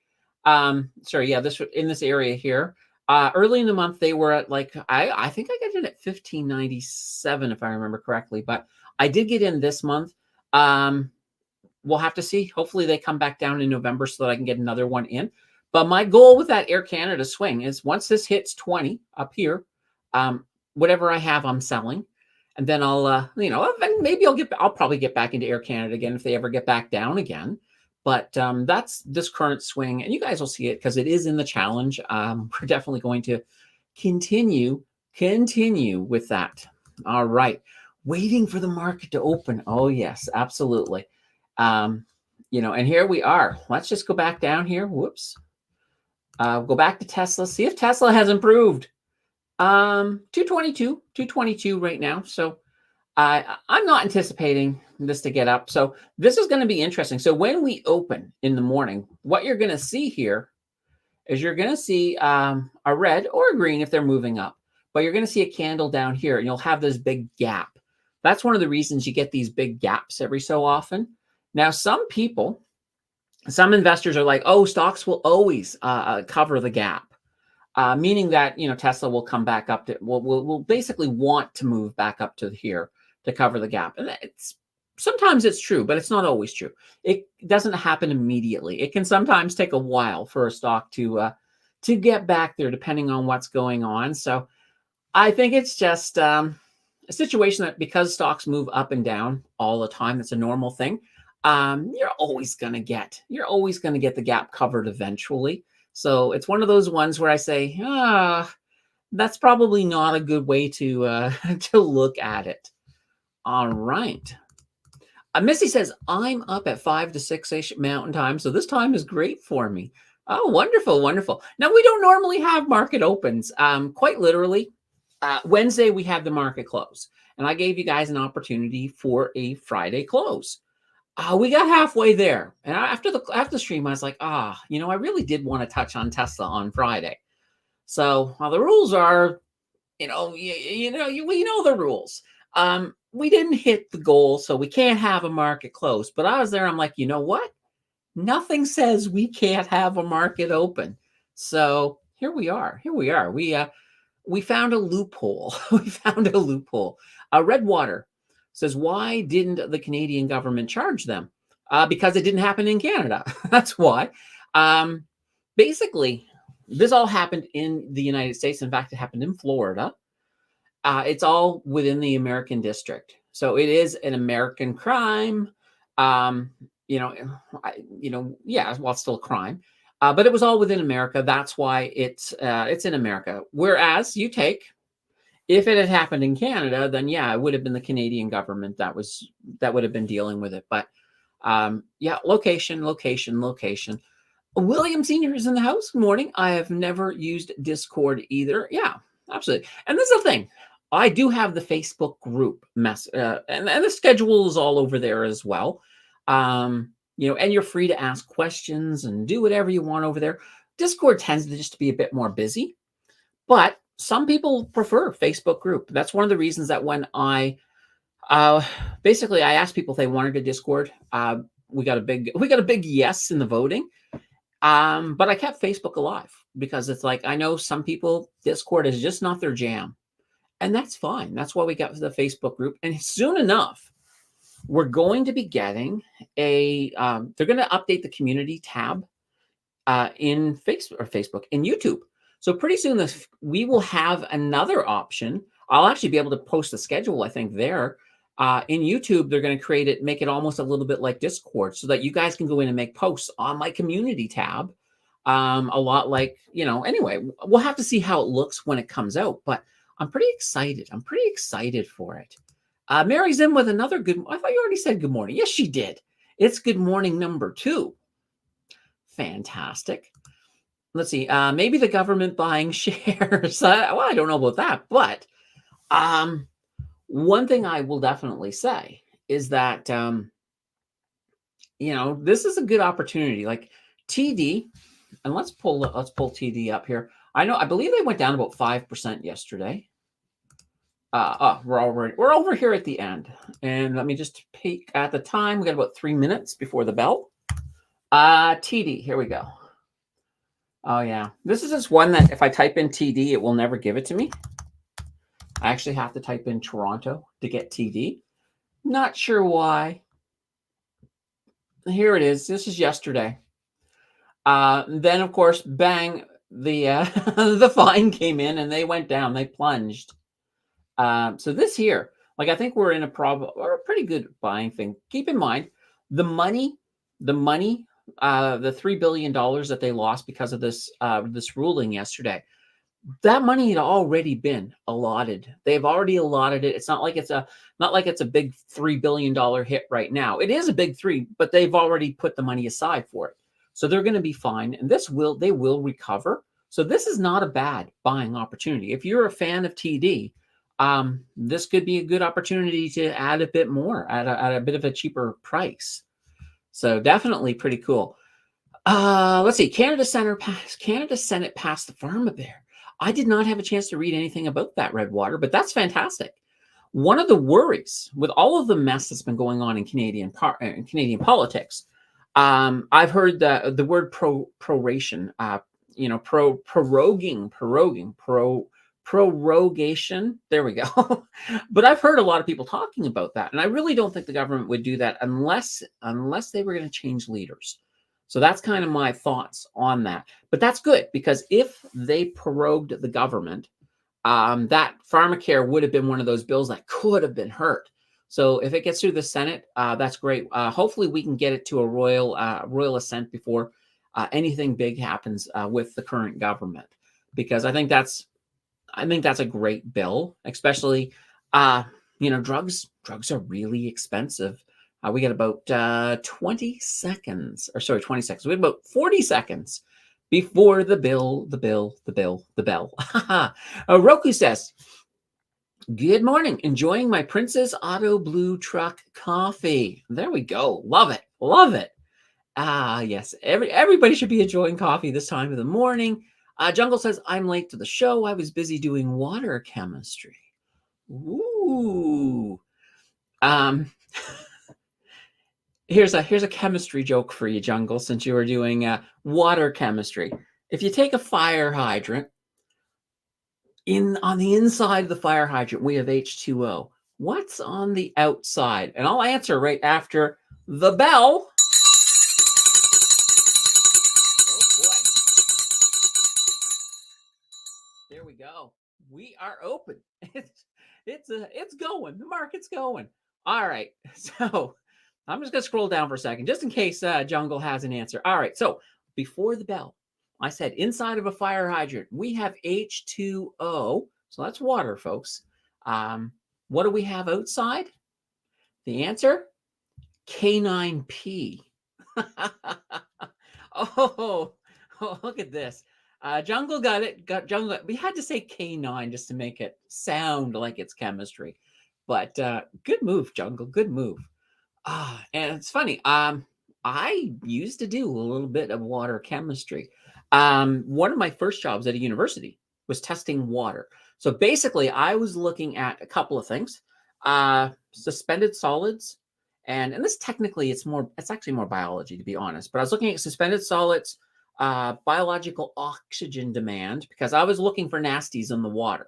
[SPEAKER 1] Sorry, yeah, in this area here. Early in the month, they were at I think I got in at 1597, if I remember correctly. But I did get in this month. We'll have to see. Hopefully they come back down in November so that I can get another one in. But my goal with that Air Canada swing is once this hits 20 up here, whatever I have, I'm selling. And then I'll, maybe I'll probably get back into Air Canada again if they ever get back down again. But that's this current swing, and you guys will see it because it is in the challenge. We're definitely going to continue with that. All right, waiting for the market to open. Oh yes, absolutely. And here we are. Let's just go back down here. Whoops. Go back to Tesla. See if Tesla has improved. 222 right now. So I'm not anticipating this to get up. So this is going to be interesting. So when we open in the morning, what you're going to see here is you're going to see a red or a green if they're moving up. But you're going to see a candle down here, and you'll have this big gap. That's one of the reasons you get these big gaps every so often. Now, some investors are like, oh, stocks will always cover the gap. Meaning that, Tesla will come back up to, will basically want to move back up to here to cover the gap. And sometimes it's true, but it's not always true. It doesn't happen immediately. It can sometimes take a while for a stock to get back there, depending on what's going on. So I think it's just a situation that because stocks move up and down all the time, that's a normal thing. You're always going to get the gap covered eventually. So it's one of those ones where I say, that's probably not a good way to look at it. All right. Missy says, I'm up at 5 to 6-ish Mountain Time, so this time is great for me. Oh, wonderful, wonderful. Now, we don't normally have market opens. Quite literally, Wednesday, we had the market close, and I gave you guys an opportunity for a Friday close. We got halfway there, and after the stream, I was like, I really did want to touch on Tesla on Friday. So, the rules are, you know the rules. We didn't hit the goal, so we can't have a market close. But I was there. I'm like, you know what? Nothing says we can't have a market open. So here we are. We found a loophole. Redwater says, why didn't the Canadian government charge them? Because it didn't happen in Canada. That's why. Basically, this all happened in the United States. In fact, it happened in Florida. It's all within the American district. So it is an American crime. It's still a crime. But it was all within America. That's why it's in America. Whereas if it had happened in Canada, then it would have been the Canadian government that would have been dealing with it. But location. William Senior is in the house. Good morning. I have never used Discord either. Yeah, absolutely. And this is the thing. I do have the Facebook group and the schedule is all over there as well. And you're free to ask questions and do whatever you want over there. Discord tends to just be a bit more busy, but some people prefer Facebook group. That's one of the reasons that when I asked people if they wanted a Discord, we got a big yes in the voting. But I kept Facebook alive because it's like, I know some people, Discord is just not their jam. And that's fine. That's why we got the Facebook group. And soon enough, we're going to be getting they're going to update the community tab in Facebook, in YouTube. So pretty soon we will have another option. I'll actually be able to post the schedule, I think, there. In YouTube, they're going to make it almost a little bit like Discord so that you guys can go in and make posts on my community tab. A lot like, anyway, we'll have to see how it looks when it comes out, but I'm pretty excited. I'm pretty excited for it. Mary's in with another I thought you already said good morning. Yes, she did. It's good morning number 2. Fantastic. let's see. Maybe the government buying shares. Well, I don't know about that, but one thing I will definitely say is that this is a good opportunity. Like TD, and let's pull TD up here. I believe they went down about 5% yesterday. We're over here at the end, and let me just peek at the time. We got about 3 minutes before the bell. TD, here we go. Oh yeah, this is just one that if I type in TD, it will never give it to me. I actually have to type in Toronto to get TD. Not sure why. Here it is. This is yesterday. Then of course, bang, the the fine came in and they went down. They plunged. So this here, like I think we're in a pretty good buying thing. Keep in mind the money, the $3 billion that they lost because of this ruling yesterday. That money had already been allotted. They've already allotted it. It's not like it's a big $3 billion hit right now. It is a big three, but they've already put the money aside for it. So they're going to be fine. And they will recover. So this is not a bad buying opportunity. If you're a fan of TD, this could be a good opportunity to add a bit more at a bit of a cheaper price. So definitely pretty cool. Let's see. Canada Senate passed the Pharma Bear. I did not have a chance to read anything about that, Redwater, but that's fantastic. One of the worries with all of the mess that's been going on in Canadian politics, I've heard the word proration, prorogation. There we go. But I've heard a lot of people talking about that, and I really don't think the government would do that unless they were going to change leaders. So that's kind of my thoughts on that. But that's good because if they prorogued the government, that pharmacare would have been one of those bills that could have been hurt. So if it gets through the Senate, that's great. Hopefully we can get it to a royal assent before anything big happens with the current government, because I think that's a great bill, especially drugs are really expensive. We got about 20 seconds. We have about 40 seconds before the bell. Roku says, good morning. Enjoying my Princess Auto Blue Truck coffee. There we go. Love it. Love it. Yes. Everybody should be enjoying coffee this time of the morning. Jungle says, I'm late to the show. I was busy doing water chemistry. Ooh. Here's a chemistry joke for you, Jungle, since you were doing water chemistry. If you take a fire hydrant, on the inside of the fire hydrant, we have H2O. What's on the outside? And I'll answer right after the bell. Oh boy. There we go. We are open. It's going. The market's going. All right. So I'm just going to scroll down for a second, just in case Jungle has an answer. All right. So before the bell, I said inside of a fire hydrant, we have H2O. So that's water, folks. What do we have outside? The answer, K9P. Oh, look at this. Jungle got it. Jungle. We had to say K9 just to make it sound like it's chemistry. But good move, Jungle. Good move. And it's funny. I used to do a little bit of water chemistry. One of my first jobs at a university was testing water. So basically, I was looking at a couple of things: suspended solids, and this technically it's actually more biology, to be honest. But I was looking at suspended solids, biological oxygen demand, because I was looking for nasties in the water.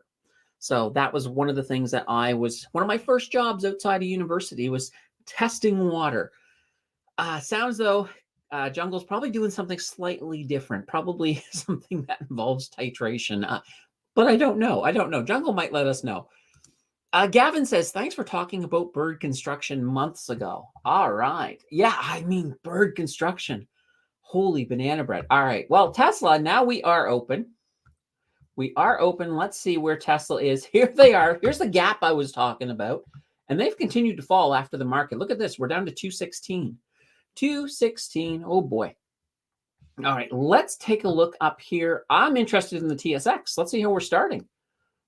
[SPEAKER 1] So that was one of the things that one of my first jobs outside of university was testing water. Sounds though Jungle's probably doing something slightly different, probably something that involves titration. But I don't know. Jungle might let us know. Gavin says, thanks for talking about bird construction months ago. All right. Yeah, I mean, bird construction. Holy banana bread. All right. Well, Tesla, now we are open. We are open. Let's see where Tesla is. Here they are. Here's the gap I was talking about. And they've continued to fall after the market. Look at this. We're down to 216. 216. Oh, boy. All right, let's take a look up here. I'm interested in the TSX. Let's see how we're starting.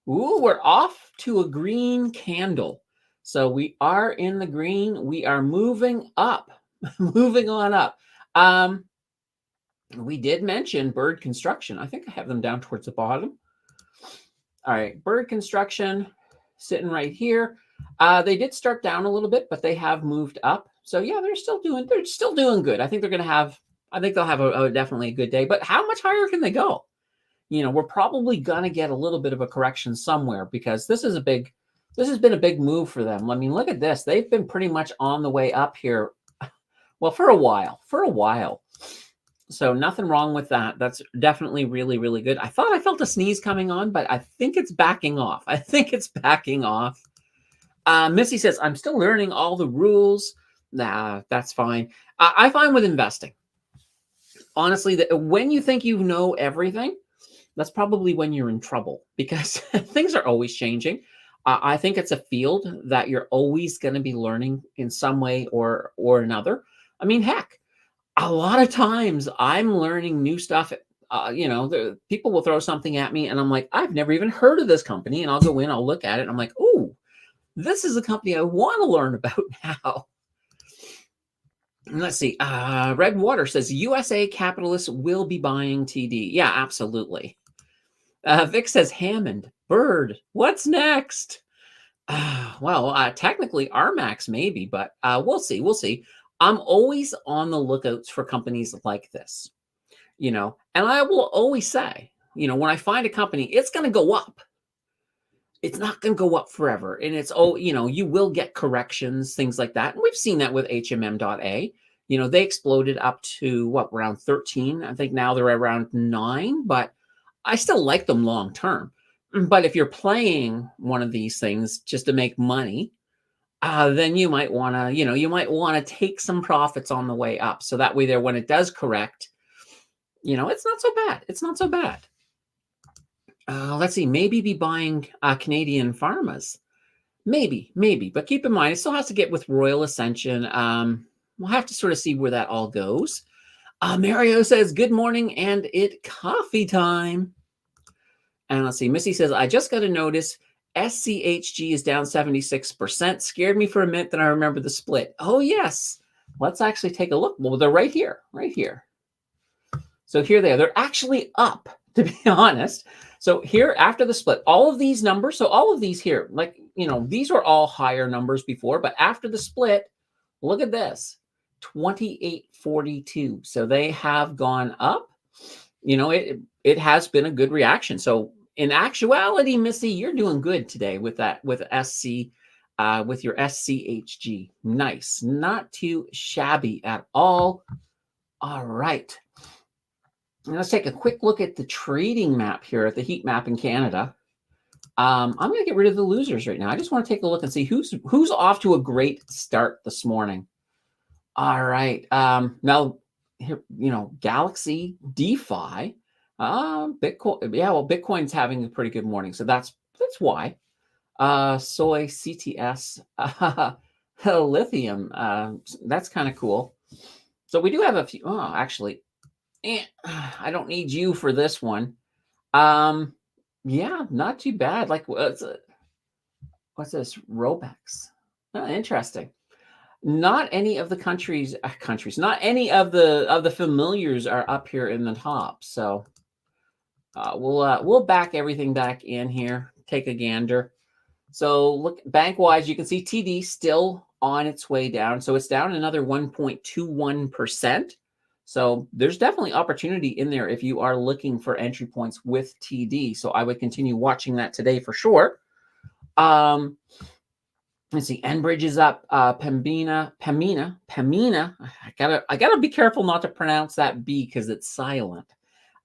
[SPEAKER 1] Ooh, we're off to a green candle. So we are in the green. We are moving up, moving on up. We did mention bird construction. I think I have them down towards the bottom. All right, bird construction sitting right here. They did start down a little bit, but they have moved up. So yeah, they're still doing good. I think they'll have definitely a good day. But how much higher can they go? We're probably gonna get a little bit of a correction somewhere because this has been a big move for them. I mean, look at this. They've been pretty much on the way up here. Well, for a while. So nothing wrong with that. That's definitely really, really good. I thought I felt a sneeze coming on, but I think it's backing off. Missy says, I'm still learning all the rules. Nah, that's fine. I find with investing, honestly, that when you think you know everything, that's probably when you're in trouble because things are always changing. I think it's a field that you're always going to be learning in some way or another. I mean, heck, a lot of times I'm learning new stuff. People will throw something at me and I'm like, I've never even heard of this company. And I'll go in, I'll look at it. And I'm like, oh, this is a company I want to learn about now. Let's see. Red Water says USA capitalists will be buying TD. Yeah, absolutely. Vic says Hammond, Bird. What's next? Technically RMAX maybe, but we'll see. I'm always on the lookouts for companies like this, and I will always say, when I find a company, it's going to go up. It's not going to go up forever. And you will get corrections, things like that. And we've seen that with HMM.A. They exploded up to around 13. I think now they're around 9, but I still like them long term. But if you're playing one of these things just to make money, then you might want to, take some profits on the way up. So that way there, when it does correct, it's not so bad. It's not so bad. Let's see, maybe be buying Canadian pharmas. Maybe. But keep in mind, it still has to get with Royal Ascension. We'll have to sort of see where that all goes. Mario says, good morning and it coffee time. And let's see, Missy says, I just got to notice SCHG is down 76%. Scared me for a minute, then I remember the split. Oh, yes. Let's actually take a look. Well, they're right here. So here they are. They're actually up, to be honest. So here, after the split, all of these numbers, so all of these here, these were all higher numbers before, but after the split, look at this, 28.42. So they have gone up. It has been a good reaction. So in actuality, Missy, you're doing good today with that, with SC, with your SCHG. Nice. Not too shabby at all. All right. Now let's take a quick look at the trading map here, at the heat map in Canada. I'm going to get rid of the losers right now. I just want to take a look and see who's off to a great start this morning. All right. Now, here, Galaxy, DeFi, Bitcoin. Yeah, well, Bitcoin's having a pretty good morning, so that's why. Soy, CTS, lithium. That's kind of cool. So we do have a few. Oh, actually, I don't need you for this one. Yeah, not too bad. Like, what's this? Robex. Oh, interesting. Not any of the countries, not any of the familiars are up here in the top. So we'll back everything back in here. Take a gander. So look, bank wise, you can see TD still on its way down. So it's down another 1.21%. So there's definitely opportunity in there if you are looking for entry points with TD. So I would continue watching that today for sure. Let's see, Enbridge is up. Pembina. I gotta be careful not to pronounce that B because it's silent.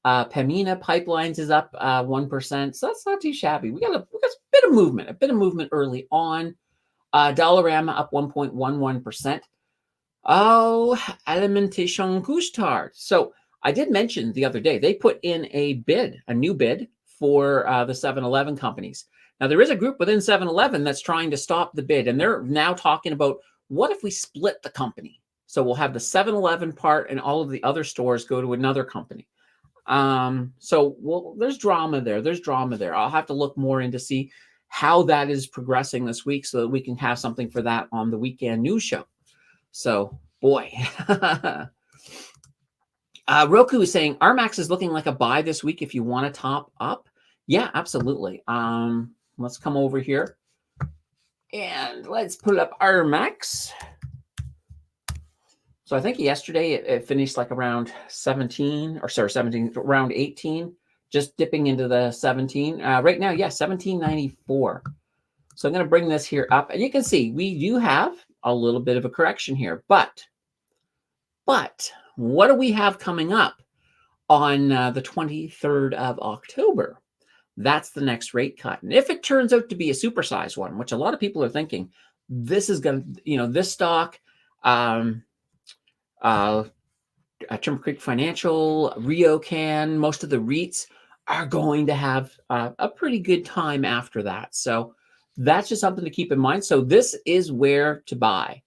[SPEAKER 1] Pembina Pipelines is up 1%, so that's not too shabby. We got a bit of movement early on. Dollarama up 1.11%. Oh, Alimentation Couche-Tard. So I did mention the other day, they put in a new bid for the 7-Eleven companies. Now, there is a group within 7-Eleven that's trying to stop the bid, and they're now talking about, what if we split the company? So we'll have the 7-Eleven part and all of the other stores go to another company. So there's drama there. There's drama there. I'll have to look more into see how that is progressing this week so that we can have something for that on the weekend news show. So, boy. Roku is saying RMAX is looking like a buy this week if you want to top up. Yeah, absolutely. Let's come over here and let's pull up RMAX. So I think yesterday it finished like around 17, around 18, just dipping into the 17. Right now, yeah, 1794. So I'm going to bring this here up, and you can see we do have a little bit of a correction here. But what do we have coming up on the 23rd of October? That's the next rate cut. And if it turns out to be a supersized one, which a lot of people are thinking, this is going to, this stock, Timber Creek Financial, RioCan, most of the REITs are going to have a pretty good time after that. So that's just something to keep in mind. So this is where to buy.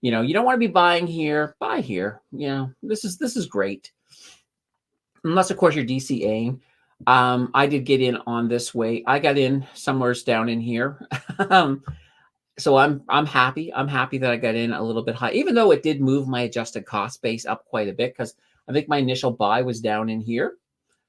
[SPEAKER 1] You don't want to be buying here, buy here. This is great. Unless, of course, you're DCAing. I did get in on this way. I got in somewhere down in here. So I'm happy. I'm happy that I got in a little bit high, even though it did move my adjusted cost base up quite a bit, because I think my initial buy was down in here.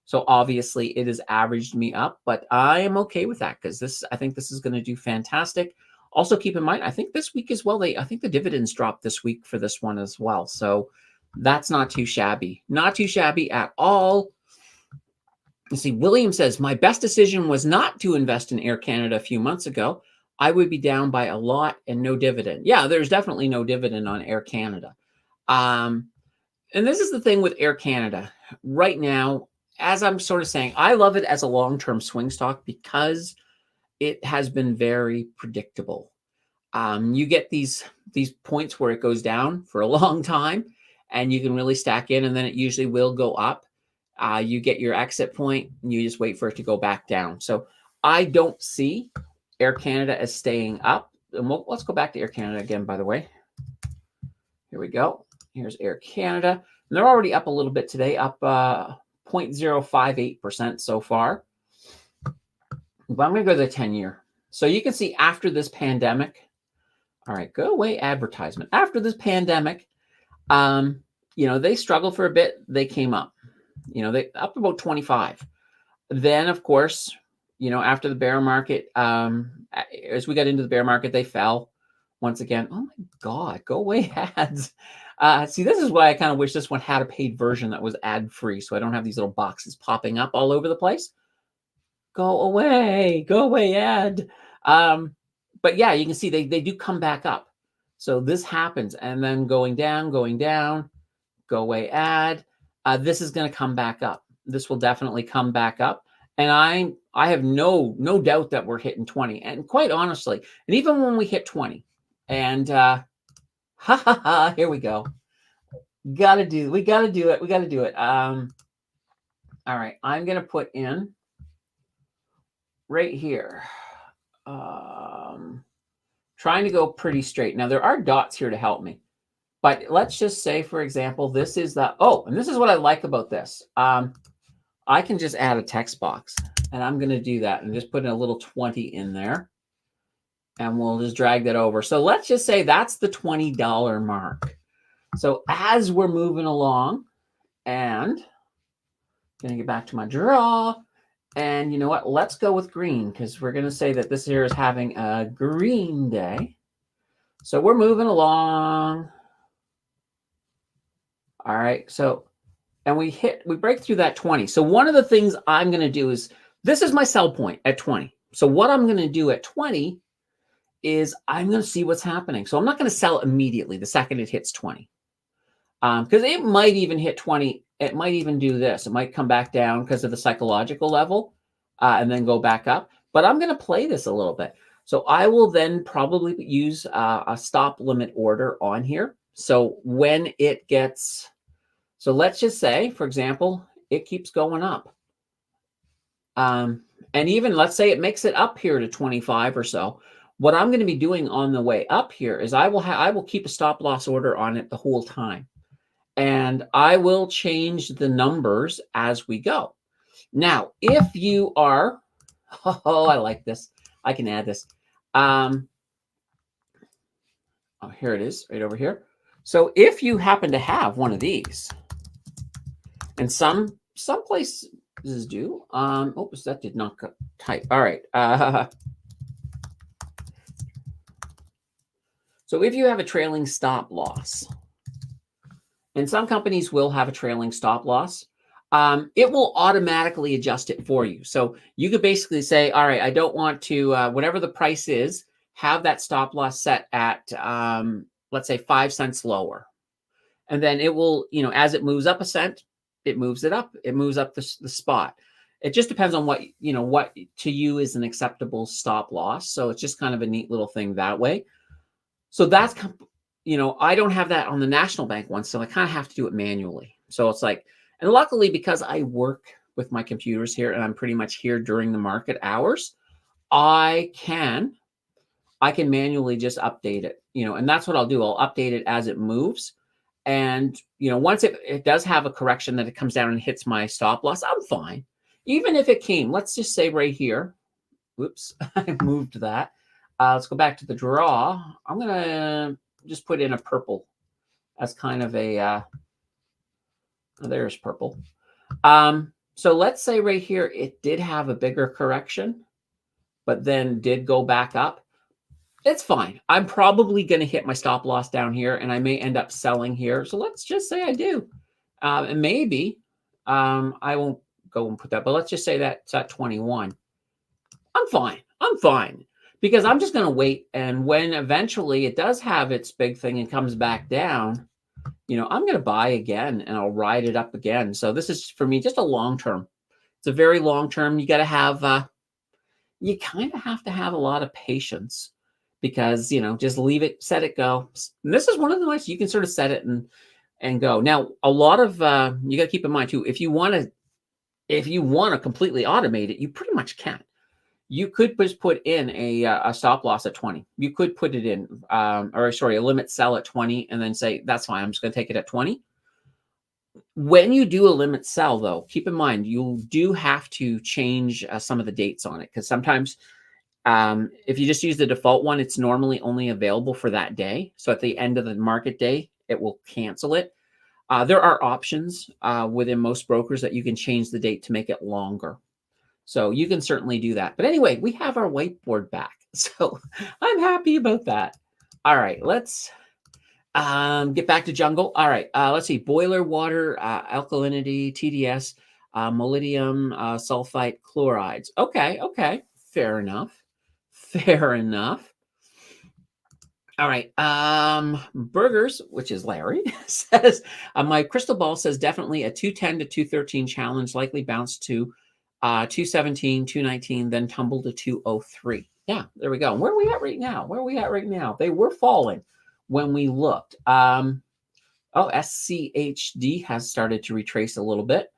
[SPEAKER 1] So obviously it has averaged me up, but I am okay with that because I think this is going to do fantastic. Also keep in mind, I think this week as well, I think the dividends dropped this week for this one as well. So that's not too shabby. Not too shabby at all. You see, William says, my best decision was not to invest in Air Canada a few months ago. I would be down by a lot and no dividend. Yeah, there's definitely no dividend on Air Canada. And this is the thing with Air Canada. Right now, as I'm sort of saying, I love it as a long-term swing stock because it has been very predictable. You get these points where it goes down for a long time, and you can really stack in, and then it usually will go up. You get your exit point, and you just wait for it to go back down. So I don't see Air Canada as staying up. And let's go back to Air Canada again, by the way. Here we go. Here's Air Canada. And they're already up a little bit today, up 0.058% so far. But I'm going to go to the 10-year. So you can see after this pandemic, all right, go away advertisement. After this pandemic, they struggled for a bit. They came up, they up about 25. Then, of course, after the bear market, as we got into the bear market, they fell once again. Oh my God, go away ads. See, this is why I kind of wish this one had a paid version that was ad-free, so I don't have these little boxes popping up all over the place. Go away ad. But yeah, you can see they do come back up. So this happens, and then going down, go away ad. This is going to come back up. This will definitely come back up. And I have no doubt that we're hitting 20. And quite honestly, and even when we hit 20, and here we go. We got to do it. All right, I'm going to put in right here. Trying to go pretty straight. Now there are dots here to help me. But let's just say, for example, this is and this is what I like about this. I can just add a text box, and I'm going to do that and just put in a little 20 in there, and we'll just drag that over. So let's just say that's the $20 mark. So as we're moving along, and I'm going to get back to my draw, and you know what? Let's go with green because we're going to say that this here is having a green day. So we're moving along. All right. So, and we break through that 20. So one of the things I'm going to do is, this is my sell point at 20. So what I'm going to do at 20 is I'm going to see what's happening. So I'm not going to sell immediately the second it hits 20. Because it might even hit 20. It might even do this. It might come back down because of the psychological level and then go back up. But I'm going to play this a little bit. So I will then probably use a stop limit order on here. So when it gets, so let's just say, for example, it keeps going up. And even let's say it makes it up here to 25 or so. What I'm going to be doing on the way up here is I will keep a stop loss order on it the whole time. And I will change the numbers as we go. Now, if you are, oh, I like this. I can add this. Oh, here it is, right over here. So if you happen to have one of these, and some places do. Oops, that did not go tight. All right. So if you have a trailing stop loss, and some companies will have a trailing stop loss, it will automatically adjust it for you. So you could basically say, all right, I don't want to, whatever the price is, have that stop loss set at, let's say 5 cents lower. And then it will, as it moves up a cent, it moves it up. It moves up the spot. It just depends on what to you is an acceptable stop loss. So it's just kind of a neat little thing that way. So that's, I don't have that on the National Bank one, so I kind of have to do it manually. So it's like, and luckily because I work with my computers here and I'm pretty much here during the market hours, I can manually just update it, and that's what I'll do. I'll update it as it moves. And, once it does have a correction that it comes down and hits my stop loss, I'm fine. Even if it came, let's just say right here, whoops, I moved that. Let's go back to the draw. I'm going to just put in a purple as kind of a, there's purple. So let's say right here, it did have a bigger correction, but then did go back up. It's fine. I'm probably going to hit my stop loss down here, and I may end up selling here. So let's just say I do. And maybe I won't go and put that, but let's just say that's at 21. I'm fine. I'm fine. Because I'm just going to wait. And when eventually it does have its big thing and comes back down, I'm going to buy again and I'll ride it up again. So this is, for me, just a long term. It's a very long term. You got to have, you kind of have to have a lot of patience. Because, just leave it, set it, go. And this is one of the ways you can sort of set it and go. Now, a lot of, you got to keep in mind too, if you want to completely automate it, you pretty much can. You could just put in a stop loss at 20. You could put it in, a limit sell at 20 and then say, that's fine, I'm just going to take it at 20. When you do a limit sell, though, keep in mind, you do have to change some of the dates on it. Because sometimes, if you just use the default one, it's normally only available for that day. So at the end of the market day, it will cancel it. There are options within most brokers that you can change the date to make it longer. So you can certainly do that. But anyway, we have our whiteboard back. So I'm happy about that. All right, let's get back to jungle. All right, let's see. Boiler water, alkalinity, TDS, molybdenum, sulfite, chlorides. Okay, fair enough. Fair enough. All right. Burgers, which is Larry, says, my crystal ball says definitely a 210 to 213 challenge, likely bounced to 217, 219, then tumbled to 203. Yeah, there we go. Where are we at right now? They were falling when we looked. SCHD has started to retrace a little bit,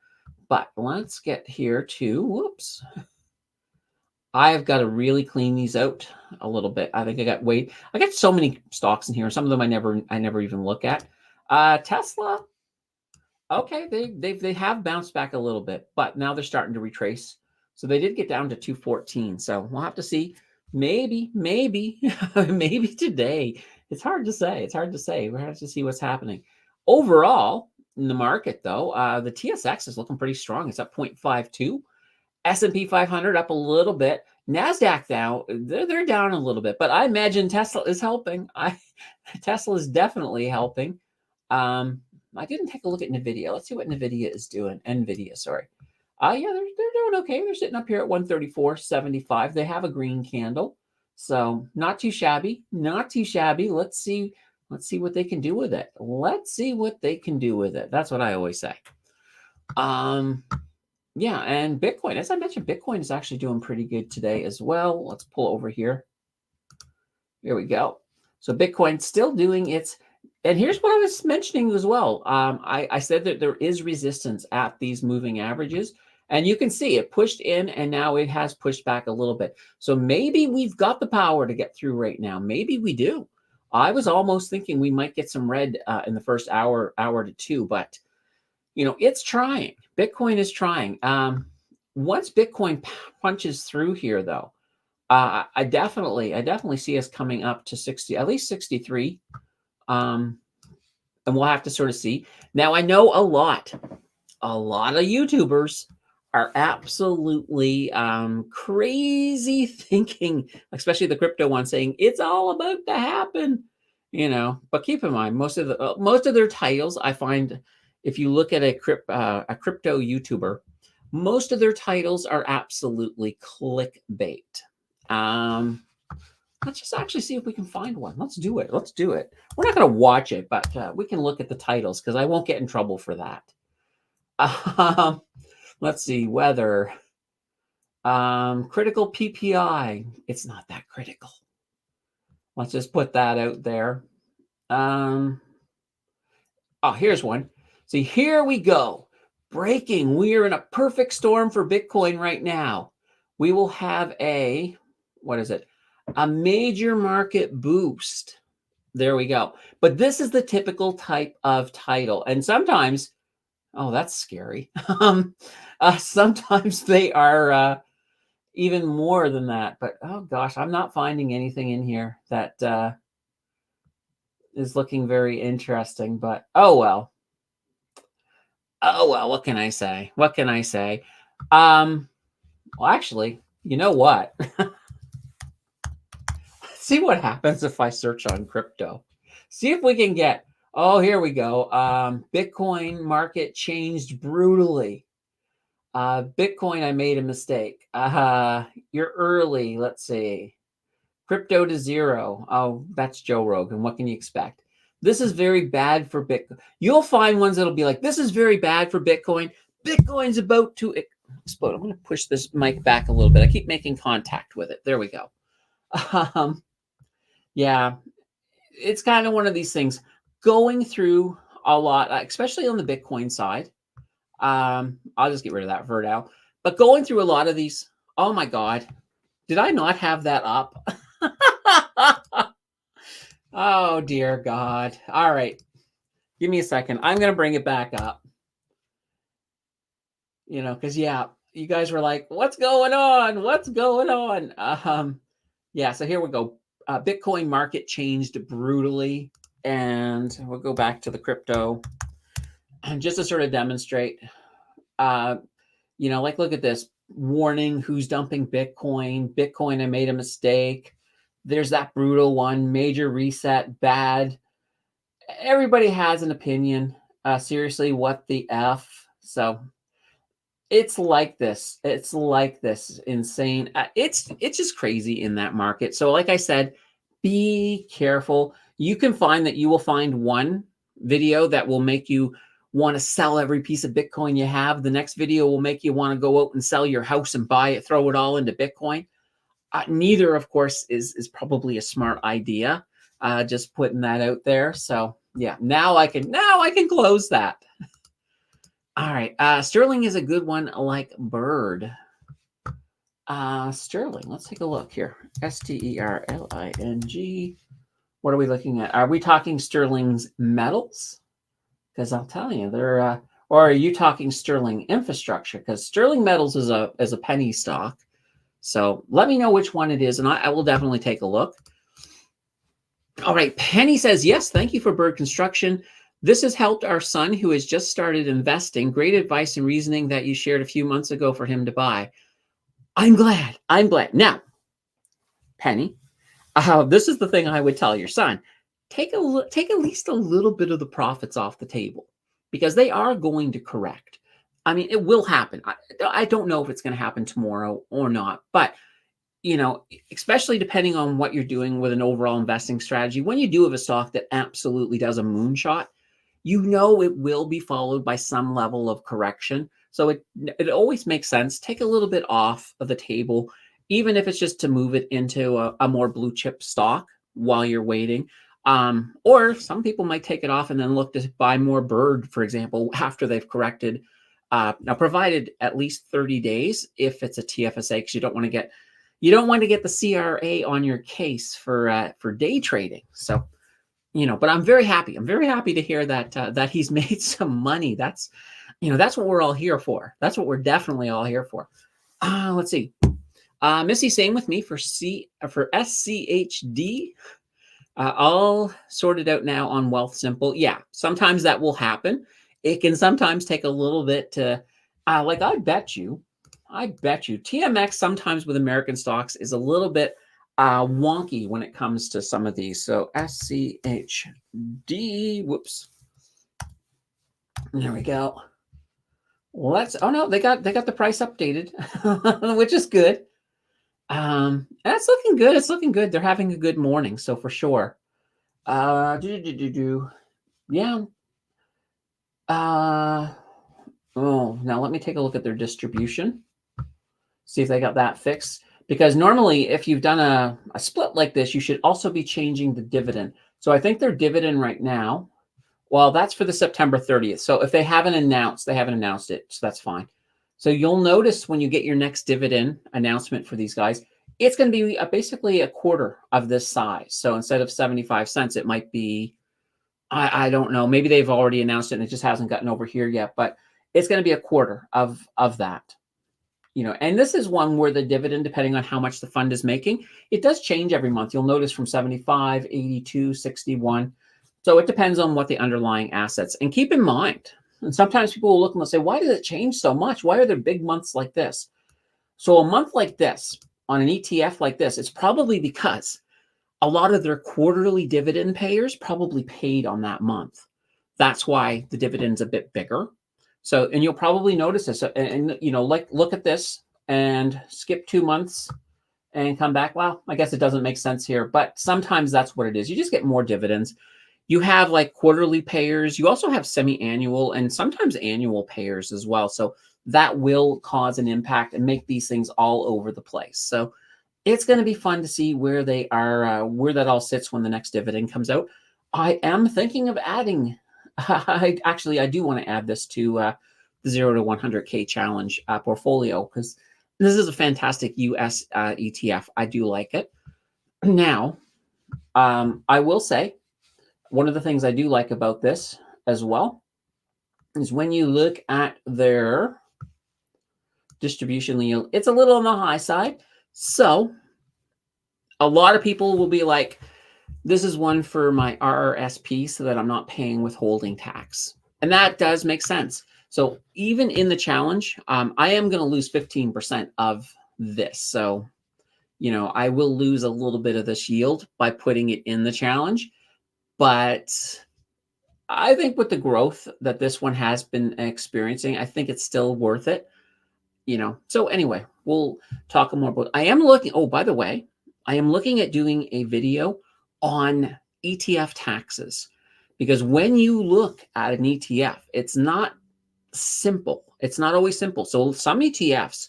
[SPEAKER 1] but let's get here to, whoops. I've got to really clean these out a little bit. I think I got so many stocks in here. Some of them I never even look at. Tesla. Okay, they have bounced back a little bit, but now they're starting to retrace. So they did get down to 214. So we'll have to see. Maybe today. It's hard to say. We're going to have to see what's happening. Overall, in the market, though, the TSX is looking pretty strong. It's up 0.52. S&P 500 up a little bit. NASDAQ now, they're down a little bit, but I imagine Tesla is helping. Tesla is definitely helping. I didn't take a look at NVIDIA. Let's see what NVIDIA is doing. NVIDIA, sorry. Yeah, they're doing okay. They're sitting up here at 134.75. They have a green candle. So not too shabby. Let's see what they can do with it. That's what I always say. Yeah, and Bitcoin, as I mentioned, Bitcoin is actually doing pretty good today as well. Let's pull over here. Here we go. So Bitcoin's still doing its, and here's what I was mentioning as well. I said that there is resistance at these moving averages, And you can see it pushed in and now it has pushed back a little bit. So maybe we've got the power to get through right now. Maybe we do. I was almost thinking we might get some red in the first hour to two, but it's trying. Bitcoin is trying. Once Bitcoin punches through here, though, I definitely see us coming up to 60, at least 63. And we'll have to sort of see. Now, I know a lot of YouTubers are absolutely crazy thinking, especially the crypto one, saying it's all about to happen, But keep in mind, most of their titles, I find, if you look at a crypto YouTuber, most of their titles are absolutely clickbait. Let's just actually see if we can find one. Let's do it. We're not going to watch it, but we can look at the titles because I won't get in trouble for that. Let's see, weather. Critical PPI. It's not that critical. Let's just put that out there. Here's one. See, here we go. Breaking. We are in a perfect storm for Bitcoin right now. We will have a major market boost. There we go. But this is the typical type of title. And sometimes, that's scary. Sometimes they are even more than that. But, oh, gosh, I'm not finding anything in here that is looking very interesting. But, oh, well, what can I say? Well, actually, you know what? See what happens if I search on crypto. See if we can get, here we go. Bitcoin market changed brutally. Bitcoin, I made a mistake. You're early. Let's see. Crypto to zero. Oh, that's Joe Rogan. What can you expect? This is very bad for Bitcoin. You'll find ones that'll be like, this is very bad for Bitcoin. Bitcoin's about to explode. I'm going to push this mic back a little bit. I keep making contact with it. There we go. Yeah, it's kind of one of these things going through a lot, especially on the Bitcoin side. I'll just get rid of that for now. But going through a lot of these, oh my God, did I not have that up? Oh dear God. All right. Give me a second. I'm going to bring it back up. Because you guys were like, what's going on? Yeah, so here we go. Bitcoin market changed brutally. And we'll go back to the crypto. And just to sort of demonstrate, look at this. Warning, who's dumping Bitcoin? Bitcoin, I made a mistake. There's that brutal one. Major reset, bad. Everybody has an opinion. Seriously, what the F? So it's like this. Insane. It's just crazy in that market. So like I said, be careful. You can find that you will find one video that will make you want to sell every piece of Bitcoin you have. The next video will make you want to go out and sell your house and buy it, throw it all into Bitcoin. Neither, of course, is probably a smart idea. Just putting that out there. So yeah, now I can close that. All right. Sterling is a good one, like Bird. Sterling. Let's take a look here. Sterling. What are we looking at? Are we talking Sterling's metals? Because I'll tell you, they're. Or are you talking Sterling infrastructure? Because Sterling Metals is a penny stock. So let me know which one it is, and I will definitely take a look. All right, Penny says, yes, thank you for Bird Construction. This has helped our son who has just started investing. Great advice and reasoning that you shared a few months ago for him to buy. I'm glad. Now, Penny, this is the thing I would tell your son. Take at least a little bit of the profits off the table because they are going to correct. I mean, it will happen. I don't know if it's going to happen tomorrow or not, but especially depending on what you're doing with an overall investing strategy, when you do have a stock that absolutely does a moonshot, it will be followed by some level of correction. So it always makes sense. Take a little bit off of the table, even if it's just to move it into a more blue chip stock while you're waiting. Or some people might take it off and then look to buy more Bird, for example, after they've corrected Now, provided at least 30 days if it's a TFSA, because you don't want to get the CRA on your case for day trading. So, but I'm very happy. I'm very happy to hear that he's made some money. That's what we're all here for. That's what we're definitely all here for. Let's see. Missy, same with me for SCHD. All sorted out now on Wealth Simple. Yeah, sometimes that will happen. It can sometimes take a little bit to, like I bet you, TMX sometimes with American stocks is a little bit wonky when it comes to some of these. So SCHD, whoops. There we go. Oh no, they got the price updated, which is good. That's looking good. It's looking good. They're having a good morning, so for sure. Yeah. Oh, now let me take a look at their distribution. See if they got that fixed. Because normally, if you've done a split like this, you should also be changing the dividend. So I think their dividend right now, well, that's for the September 30th. So if they haven't announced it. So that's fine. So you'll notice when you get your next dividend announcement for these guys, it's going to be basically a quarter of this size. So instead of 75 cents, it might be, I don't know, maybe they've already announced it and it just hasn't gotten over here yet, but it's going to be a quarter of that. And this is one where the dividend, depending on how much the fund is making, it does change every month. You'll notice from 75, 82, 61. So it depends on what the underlying assets. And keep in mind, and sometimes people will look and they'll say, why does it change so much? Why are there big months like this? So a month like this, on an ETF like this, it's probably because a lot of their quarterly dividend payers probably paid on that month. That's why the dividend's a bit bigger. So, and you'll probably notice this, and like look at this and skip 2 months and come back. Well, I guess it doesn't make sense here, but sometimes that's what it is. You just get more dividends. You have like quarterly payers. You also have semi-annual and sometimes annual payers as well. So that will cause an impact and make these things all over the place. So it's going to be fun to see where they are, where that all sits when the next dividend comes out. I am thinking of adding. I do want to add this to the 0 to 100K challenge portfolio because this is a fantastic US ETF. I do like it. Now, I will say one of the things I do like about this as well is when you look at their distribution yield, it's a little on the high side. So a lot of people will be like, this is one for my RRSP so that I'm not paying withholding tax. And that does make sense. So even in the challenge, I am going to lose 15% of this. So, I will lose a little bit of this yield by putting it in the challenge. But I think with the growth that this one has been experiencing, I think it's still worth it. So anyway, we'll talk more about, I am looking, oh, by the way, I am looking at doing a video on ETF taxes, because when you look at an ETF, it's not simple. It's not always simple. So some ETFs,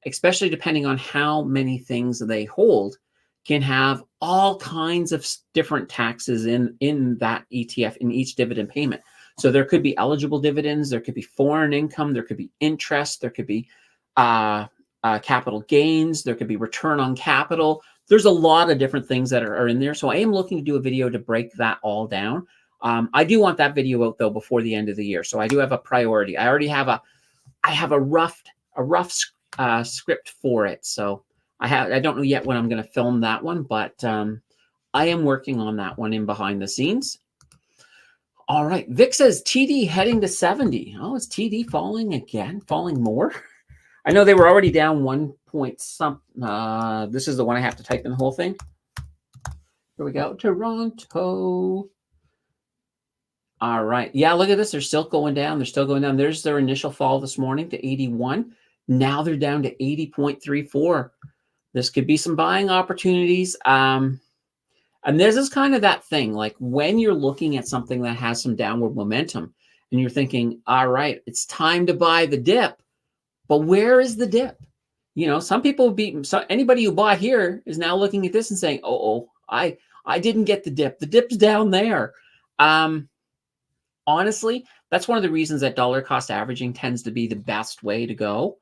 [SPEAKER 1] especially depending on how many things they hold, can have all kinds of different taxes in that ETF in each dividend payment. So there could be eligible dividends, there could be foreign income, there could be interest, there could be capital gains, there could be return on capital. There's a lot of different things that are in there. So I am looking to do a video to break that all down. I do want that video out though before the end of the year. So I do have a priority. I already have a rough script for it. So I don't know yet when I'm going to film that one, but I am working on that one in behind the scenes. All right. Vic says TD heading to 70. Oh, is TD falling again? Falling more? I know they were already down 1 point something. This is the one I have to type in the whole thing. Here we go. Toronto. All right. Yeah, look at this. They're still going down. They're still going down. There's their initial fall this morning to 81. Now they're down to 80.34. This could be some buying opportunities. And this is kind of that thing, like when you're looking at something that has some downward momentum and you're thinking, all right, it's time to buy the dip. But where is the dip? Some people will be, so anybody who bought here is now looking at this and saying, I didn't get the dip. The dip's down there. Honestly, that's one of the reasons that dollar cost averaging tends to be the best way to go.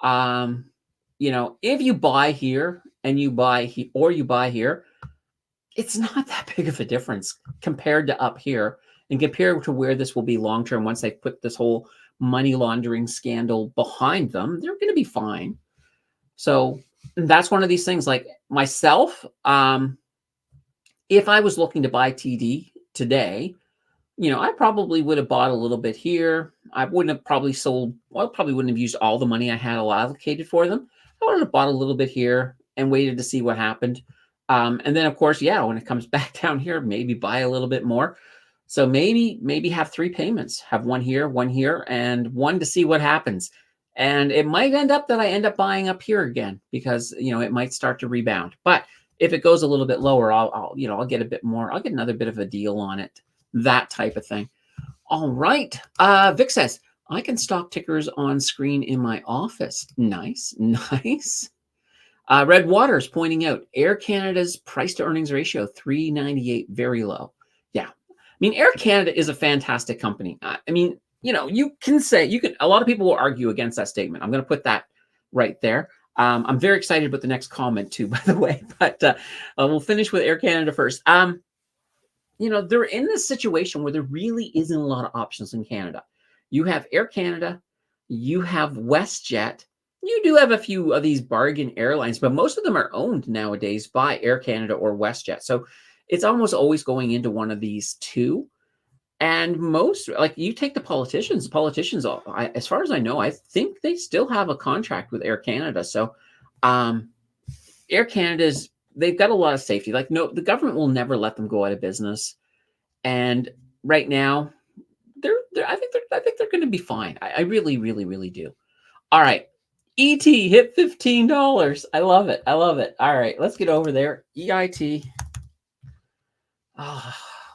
[SPEAKER 1] Um, if you buy here and you buy or you buy here, it's not that big of a difference compared to up here and compared to where this will be long term once they put this whole money laundering scandal behind them. They're going to be fine. So that's one of these things. Like myself, if I was looking to buy TD today, I probably would have bought a little bit here. I wouldn't have probably sold, well, I probably wouldn't have used all the money I had allocated for them. I would have bought a little bit here and waited to see what happened. And then, of course, yeah, when it comes back down here, maybe buy a little bit more. So maybe have 3 payments, have one here, and one to see what happens. And it might end up that I end up buying up here again because, it might start to rebound. But if it goes a little bit lower, I'll get a bit more. I'll get another bit of a deal on it. That type of thing. All right. Vic says, I can stock tickers on screen in my office. Nice, nice. Red Waters pointing out Air Canada's price to earnings ratio, 398, very low. Yeah. I mean, Air Canada is a fantastic company. You can, a lot of people will argue against that statement. I'm going to put that right there. I'm very excited about the next comment too, by the way, but we'll finish with Air Canada first. They're in this situation where there really isn't a lot of options in Canada. You have Air Canada, you have WestJet, you do have a few of these bargain airlines, but most of them are owned nowadays by Air Canada or WestJet. So it's almost always going into one of these two. And most, like you take the politicians, as far as I know, I think they still have a contract with Air Canada. So Air Canada's, they've got a lot of safety. Like, no, the government will never let them go out of business. And right now, I think they're going to be fine. I really, really, really do. All right. ET hit $15. I love it. I love it. All right. Let's get over there. EIT.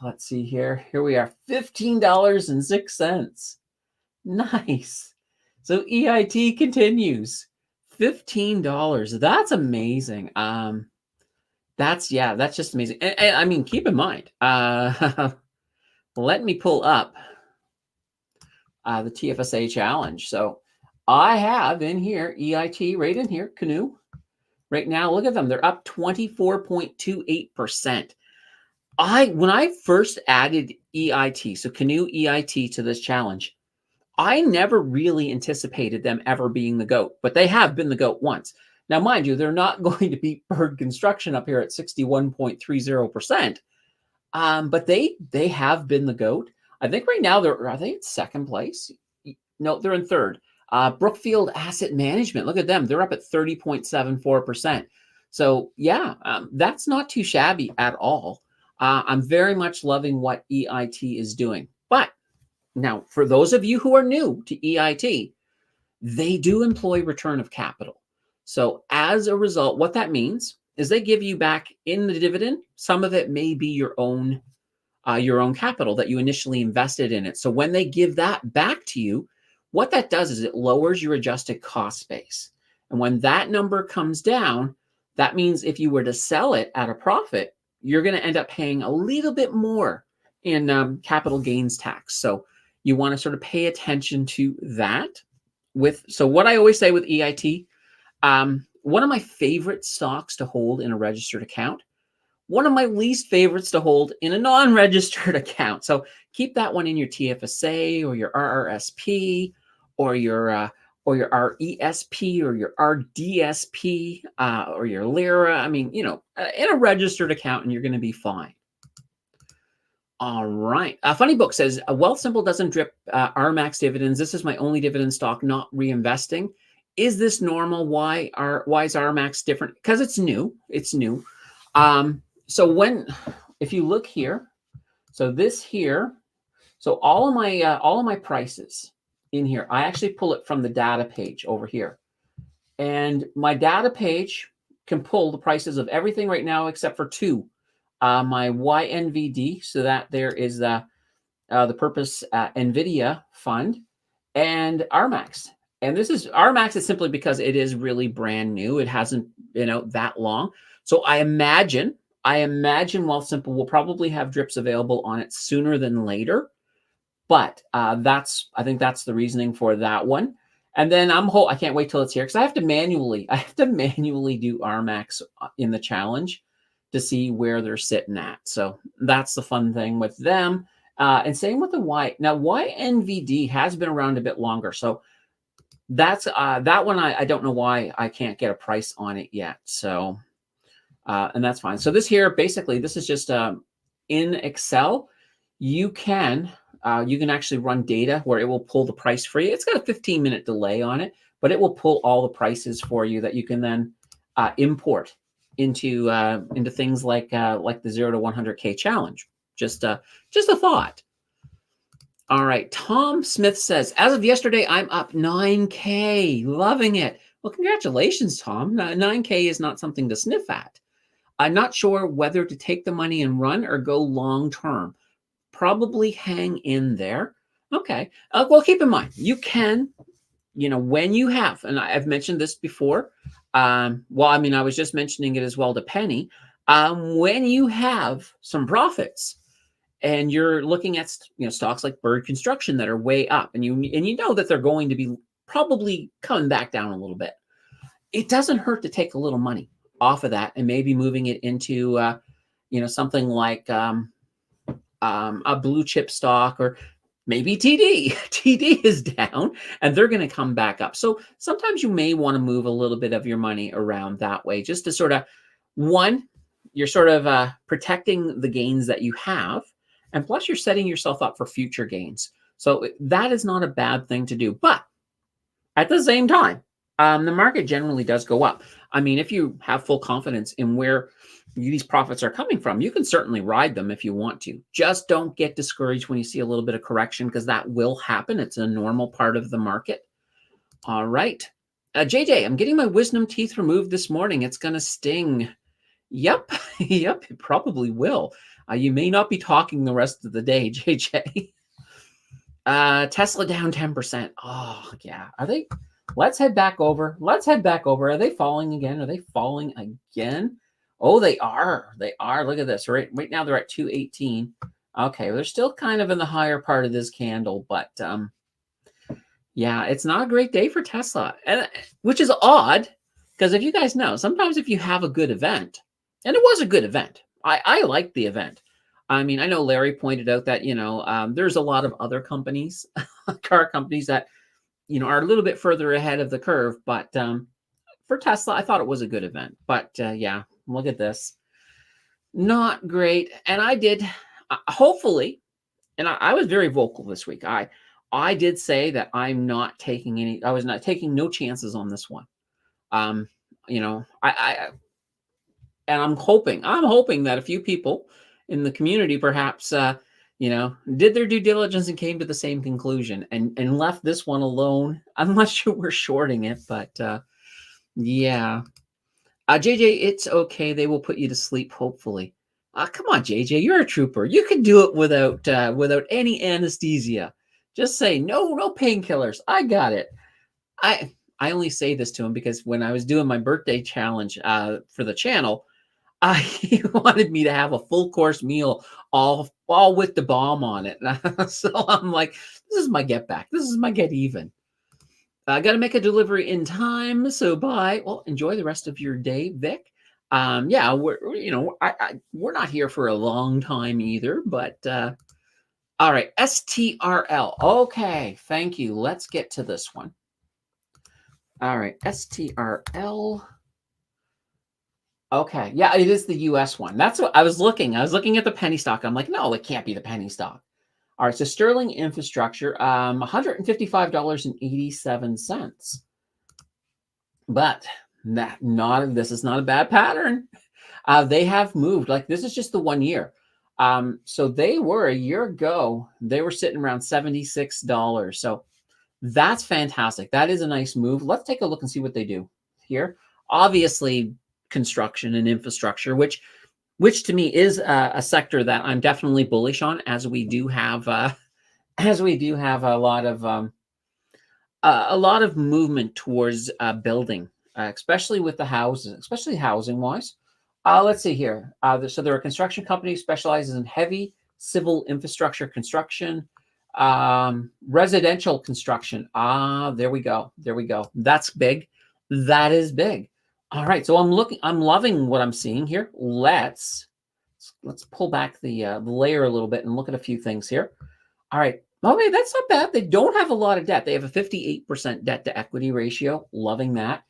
[SPEAKER 1] Let's see here. Here we are. $15.06. Nice. So EIT continues. $15. That's amazing. That's just amazing. And I mean, keep in mind, let me pull up the TFSA challenge. So I have in here EIT right in here, Canoe. Right now, look at them. They're up 24.28%. When I first added EIT, so Canoe EIT to this challenge, I never really anticipated them ever being the GOAT, but they have been the GOAT once. Now, mind you, they're not going to beat Bird Construction up here at 61.30%. But they have been the GOAT. I think right now are they in second place? No, they're in third. Brookfield Asset Management, look at them. They're up at 30.74%. So yeah, that's not too shabby at all. I'm very much loving what EIT is doing. But now, for those of you who are new to EIT, they do employ return of capital. So as a result, what that means is they give you back in the dividend. Some of it may be your own capital that you initially invested in it. So when they give that back to you, what that does is it lowers your adjusted cost base. And when that number comes down, that means if you were to sell it at a profit, you're going to end up paying a little bit more in capital gains tax. So you want to sort of pay attention to that. So what I always say with EIT, one of my favorite stocks to hold in a registered account, one of my least favorites to hold in a non-registered account. So keep that one in your TFSA or your RRSP or your RESP or your RDSP or your LIRA. I mean, in a registered account, and you're going to be fine. All right. Funny Book says, Wealthsimple doesn't drip RMAX dividends. This is my only dividend stock, not reinvesting. Is this normal? Why is RMAX different? Because it's new. It's new. So if you look here, so this here, so all of my prices in here, I actually pull it from the data page over here. And my data page can pull the prices of everything right now except for two. My YNVD, so that there is the Purpose NVIDIA fund, and RMAX. And this is RMAX is simply because it is really brand new. It hasn't been out that long. So I imagine Wealthsimple will probably have drips available on it sooner than later. But I think that's the reasoning for that one. And then I can't wait till it's here because I have to manually do RMAX in the challenge to see where they're sitting at. So that's the fun thing with them. And same with the Y. Now, YNVD has been around a bit longer. So that's that one. I don't know why I can't get a price on it yet. So, and that's fine. So this here, basically, this is just in Excel. You can actually run data where it will pull the price for you. It's got a 15-minute delay on it, but it will pull all the prices for you that you can then import into things like the 0 to 100K challenge. Just a thought. All right. Tom Smith says, as of yesterday, I'm up 9K. Loving it. Well, congratulations, Tom. 9K is not something to sniff at. I'm not sure whether to take the money and run or go long term. Probably hang in there. Okay. Well, keep in mind, you can, when you have, and I've mentioned this before. I was just mentioning it as well to Penny. When you have some profits, and you're looking at stocks like Bird Construction that are way up, and you know that they're going to be probably coming back down a little bit. It doesn't hurt to take a little money off of that and maybe moving it into something like a blue chip stock, or maybe TD. TD is down and they're going to come back up. So sometimes you may want to move a little bit of your money around that way, just to sort of, you're sort of protecting the gains that you have. And plus, you're setting yourself up for future gains. So that is not a bad thing to do. But at the same time, the market generally does go up. I mean, if you have full confidence in where these profits are coming from, you can certainly ride them if you want to. Just don't get discouraged when you see a little bit of correction, because that will happen. It's a normal part of the market. All right. JJ, I'm getting my wisdom teeth removed this morning. It's going to sting. Yep. Yep, it probably will. You may not be talking the rest of the day, JJ. Tesla down 10%. Oh, yeah. Are they? Let's head back over. Are they falling again? Are they falling again? Oh, they are. They are. Look at this. Right now they're at 218. Okay, well, they're still kind of in the higher part of this candle, but yeah, it's not a great day for Tesla, and which is odd, because if you guys know, sometimes if you have a good event, and it was a good event, I liked the event. I mean, I know Larry pointed out that there's a lot of other companies, car companies that are a little bit further ahead of the curve, but for Tesla, I thought it was a good event. But yeah, look at this. Not great. And I did, hopefully, and I was very vocal this week. I did say that I was not taking no chances on this one. And I'm hoping that a few people in the community perhaps, did their due diligence and came to the same conclusion and left this one alone. I'm not sure we're shorting it, but yeah. JJ, it's okay. They will put you to sleep, hopefully. Come on, JJ, you're a trooper. You can do it without any anesthesia. Just say no painkillers. I got it. I only say this to him because when I was doing my birthday challenge for the channel, he wanted me to have a full course meal, all with the bomb on it. So I'm like, this is my get back. This is my get even. I got to make a delivery in time, so bye. Well, enjoy the rest of your day, Vic. Yeah, we're not here for a long time either, but all right, STRL. Okay, thank you. Let's get to this one. All right, STRL. Okay, yeah, it is the US one. That's what I was looking. I was looking at the penny stock. I'm like, no, it can't be the penny stock. All right, so Sterling Infrastructure, $155.87. But this is not a bad pattern. They have moved. Like, this is just the 1 year. So they were, a year ago, they were sitting around $76. So that's fantastic. That is a nice move. Let's take a look and see what they do here. Obviously, construction and infrastructure, which to me is a sector that I'm definitely bullish on, as we do have a lot of movement towards building, especially with the houses, especially housing wise. Let's see here. So they're a construction company, specializes in heavy civil infrastructure construction. Residential construction. There we go. There we go. That's big. That is big. All right. So I'm loving what I'm seeing here. Let's pull back the layer a little bit and look at a few things here. All right. Okay, that's not bad. They don't have a lot of debt. They have a 58% debt to equity ratio. Loving that.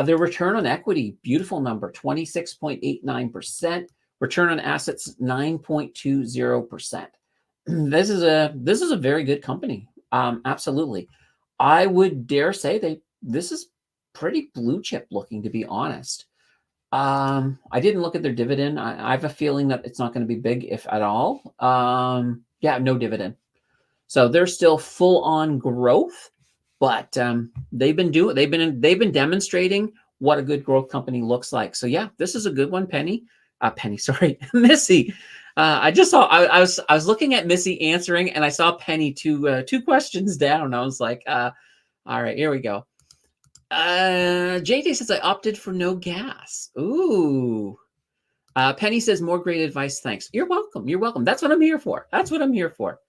[SPEAKER 1] Their return on equity, beautiful number, 26.89%. Return on assets, 9.20%. This is a very good company. Absolutely. I would dare say this is pretty blue chip looking, to be honest. I didn't look at their dividend. I have a feeling that it's not going to be big, if at all. Yeah, no dividend. So they're still full on growth, but they've been demonstrating what a good growth company looks like. So yeah, this is a good one, sorry, Missy. I just saw I was looking at Missy answering, and I saw Penny two questions down. I was like, all right, here we go. JJ says I opted for no gas. Ooh. Penny says more great advice. Thanks. You're welcome. You're welcome. That's what I'm here for. That's what I'm here for.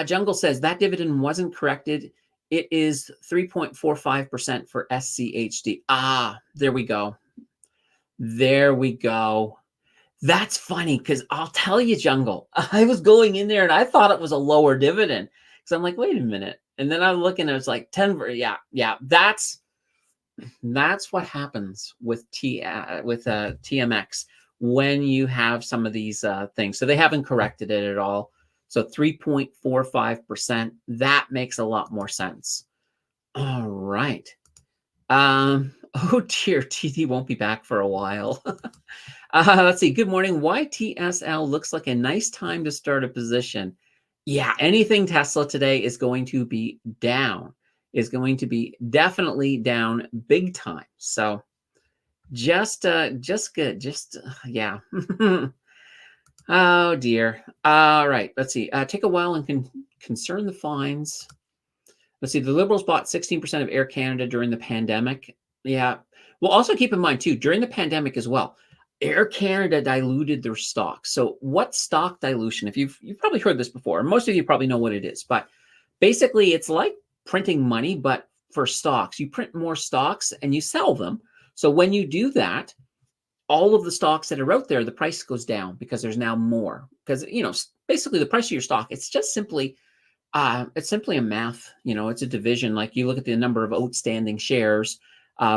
[SPEAKER 1] Jungle says that dividend wasn't corrected. It is 3.45% for SCHD. There we go. There we go. That's funny because I'll tell you, Jungle, I was going in there and I thought it was a lower dividend. So I'm like, wait a minute. And then I'm looking and it's like 10. Yeah. That's what happens with TMX when you have some of these things. So they haven't corrected it at all. So 3.45%, that makes a lot more sense. All right. Oh dear, TD won't be back for a while. Let's see. Good morning. YTSL looks like a nice time to start a position. Yeah, anything Tesla today is going to be down. Is going to be definitely down big time. So just good. Yeah. Oh dear. All right. Let's see. Take a while and concern the fines. Let's see. The Liberals bought 16% of Air Canada during the pandemic. Yeah. Well, also keep in mind too, during the pandemic as well, Air Canada diluted their stock. So what stock dilution? If you've probably heard this before, most of you probably know what it is, but basically it's like printing money, but for stocks. You print more stocks and you sell them. So when you do that, all of the stocks that are out there, the price goes down because there's now more. Because, basically the price of your stock, it's just simply, it's simply a math, it's a division. Like you look at the number of outstanding shares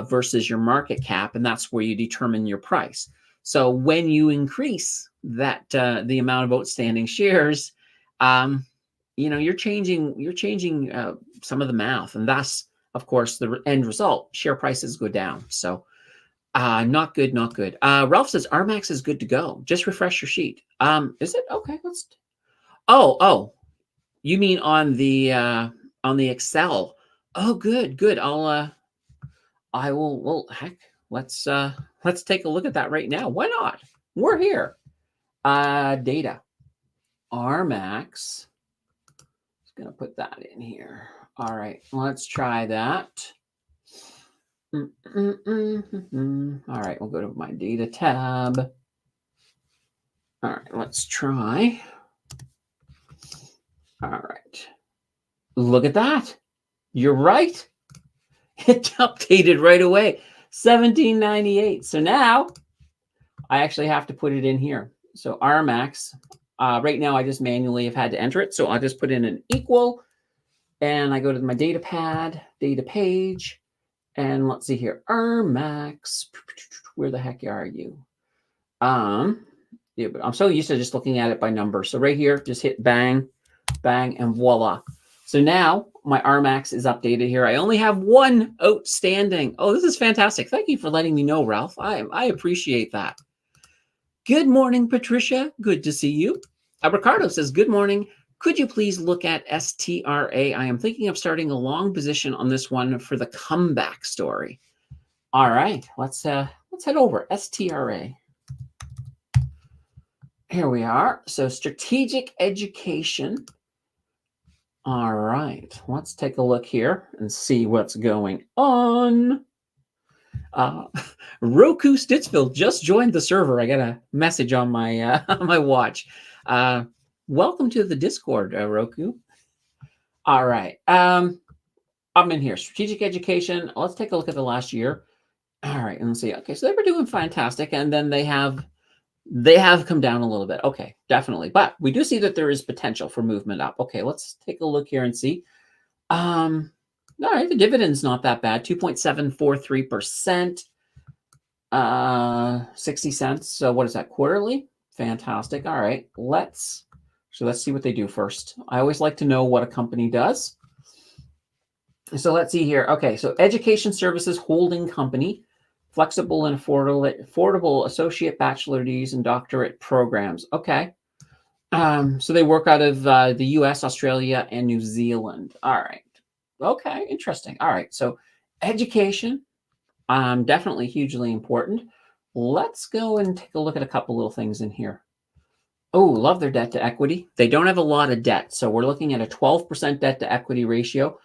[SPEAKER 1] versus your market cap, and that's where you determine your price. So when you increase that, the amount of outstanding shares, you're changing some of the math, and thus, of course, the end result, share prices go down. So not good. Ralph says RMAX is good to go. Just refresh your sheet. Is it? Okay, let's. Oh, you mean on the Excel? Oh, good. I will. Well, heck, let's take a look at that right now. Why not? We're here. Data. RMAX. Just gonna put that in here. All right, let's try that. All right, we'll go to my data tab. All right, let's try. All right. Look at that. You're right. It updated right away. 1798. So now I actually have to put it in here. So RMAX. Right now I just manually have had to enter it. So I'll just put in an equal. And I go to my data pad, data page. And let's see here, RMAX, where the heck are you? Yeah, but I'm so used to just looking at it by number. So right here, just hit bang, bang, and voila. So now my RMAX is updated here. I only have one outstanding. Oh, this is fantastic. Thank you for letting me know, Ralph. I appreciate that. Good morning, Patricia. Good to see you. Ricardo says, good morning. Could you please look at STRA? I am thinking of starting a long position on this one for the comeback story. All right, let's head over. STRA. Here we are. So strategic education. All right, let's take a look here and see what's going on. Roku Stittsville just joined the server. I got a message on my my watch. Welcome to the Discord, Roku. All right. I'm in here. Strategic education. Let's take a look at the last year. All right, and let's see. Okay, so they were doing fantastic, and then they have come down a little bit. Okay, definitely. But we do see that there is potential for movement up. Okay, let's take a look here and see. All right, the dividend's not that bad. 2.743%. 60 cents. So what is that? Quarterly? Fantastic. All right. Let's see what they do first. I always like to know what a company does. So let's see here. Okay, so Education Services Holding Company, flexible and affordable associate, bachelor degrees, and doctorate programs. Okay. So they work out of the US, Australia, and New Zealand. All right. Okay, interesting. All right. So education, definitely hugely important. Let's go and take a look at a couple little things in here. Oh, love their debt to equity. They don't have a lot of debt. So we're looking at a 12% debt to equity ratio.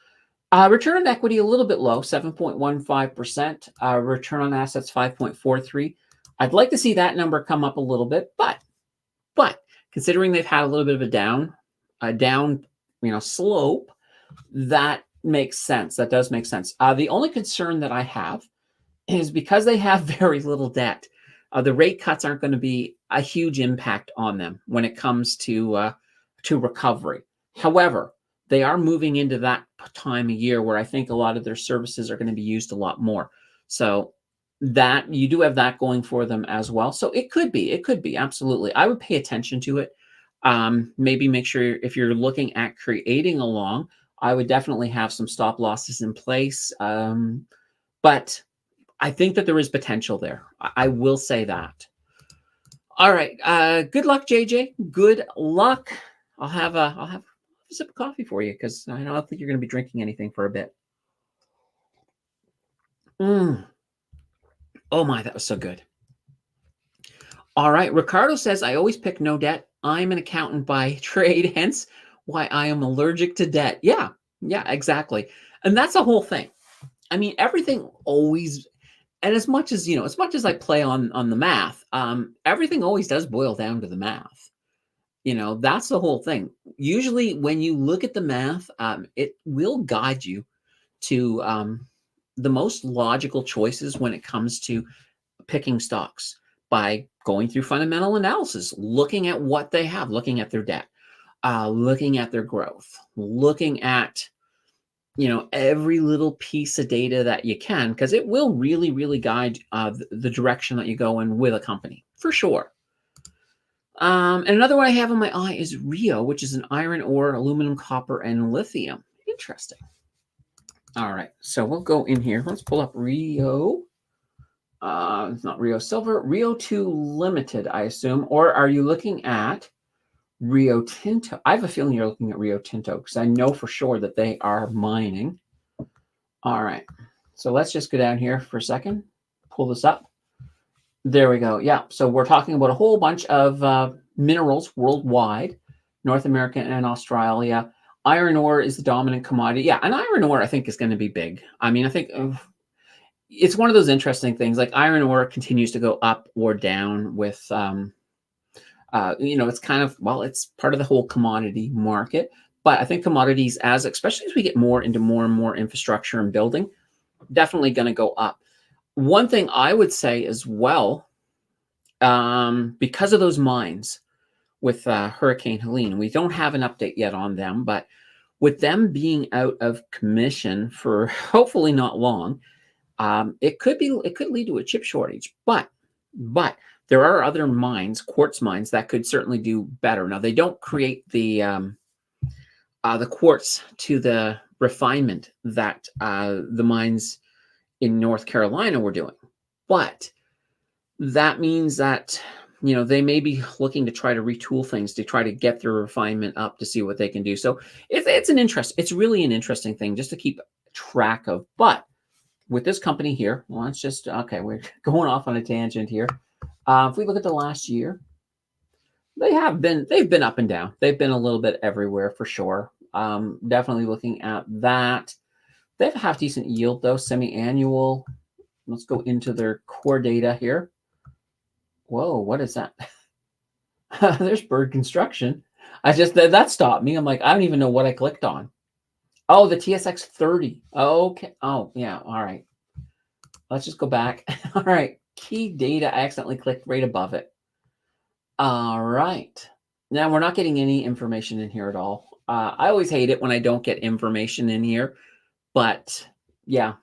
[SPEAKER 1] Return on equity a little bit low, 7.15%. Return on assets 5.43. I'd like to see that number come up a little bit, but considering they've had a little bit of a down, slope, that makes sense. That does make sense. The only concern that I have is because they have very little debt. The rate cuts aren't going to be a huge impact on them when it comes to recovery. However, they are moving into that time of year where I think a lot of their services are going to be used a lot more. So that you do have that going for them as well. So it could be absolutely. I would pay attention to it. Maybe make sure if you're looking at creating a long, I would definitely have some stop losses in place. But I think that there is potential there. I will say that. All right. Good luck, JJ. Good luck. I'll have a sip of coffee for you because I don't think you're going to be drinking anything for a bit. Oh my, that was so good. All right. Ricardo says, I always pick no debt. I'm an accountant by trade, hence why I am allergic to debt. Yeah, exactly. And that's the whole thing. I mean, everything always, and as much as I play on the math, everything always does boil down to the math. That's the whole thing. Usually when you look at the math, it will guide you to the most logical choices when it comes to picking stocks by going through fundamental analysis, looking at what they have, looking at their debt, looking at their growth, looking at every little piece of data that you can, because it will really, really guide the direction that you go in with a company, for sure. And another one I have on my eye is Rio, which is an iron ore, aluminum, copper, and lithium. Interesting. All right, so we'll go in here. Let's pull up Rio. It's not Rio Silver. Rio 2 Limited, I assume. Or are you looking at Rio Tinto? I have a feeling you're looking at Rio Tinto because I know for sure that they are mining. All right, so let's just go down here for a second. Pull this up. There we go. Yeah, so we're talking about a whole bunch of minerals worldwide, North America and Australia. Iron ore is the dominant commodity. Yeah, and iron ore I think is going to be big. I mean, I think it's one of those interesting things. Like iron ore continues to go up or down with, it's kind of, it's part of the whole commodity market. But I think commodities, especially as we get more into more and more infrastructure and building, definitely going to go up. One thing I would say as well, because of those mines with Hurricane Helene, we don't have an update yet on them, but with them being out of commission for hopefully not long, it could lead to a chip shortage. But there are other mines, quartz mines, that could certainly do better. Now they don't create the quartz to the refinement that the mines in North Carolina were doing, but that means that they may be looking to try to retool things to try to get their refinement up to see what they can do. So it's really an interesting thing just to keep track of. But with this company here, we're going off on a tangent here. If we look at the last year, they've been up and down. They've been a little bit everywhere for sure. Definitely looking at that. They have a half decent yield though, semi-annual. Let's go into their core data here. Whoa, what is that? There's Bird Construction. That stopped me. I'm like, I don't even know what I clicked on. Oh, the TSX 30. Okay. Oh, yeah. All right. Let's just go back. All right. Key data. I accidentally clicked right above it. All right. Now we're not getting any information in here at all. I always hate it when I don't get information in here, but yeah,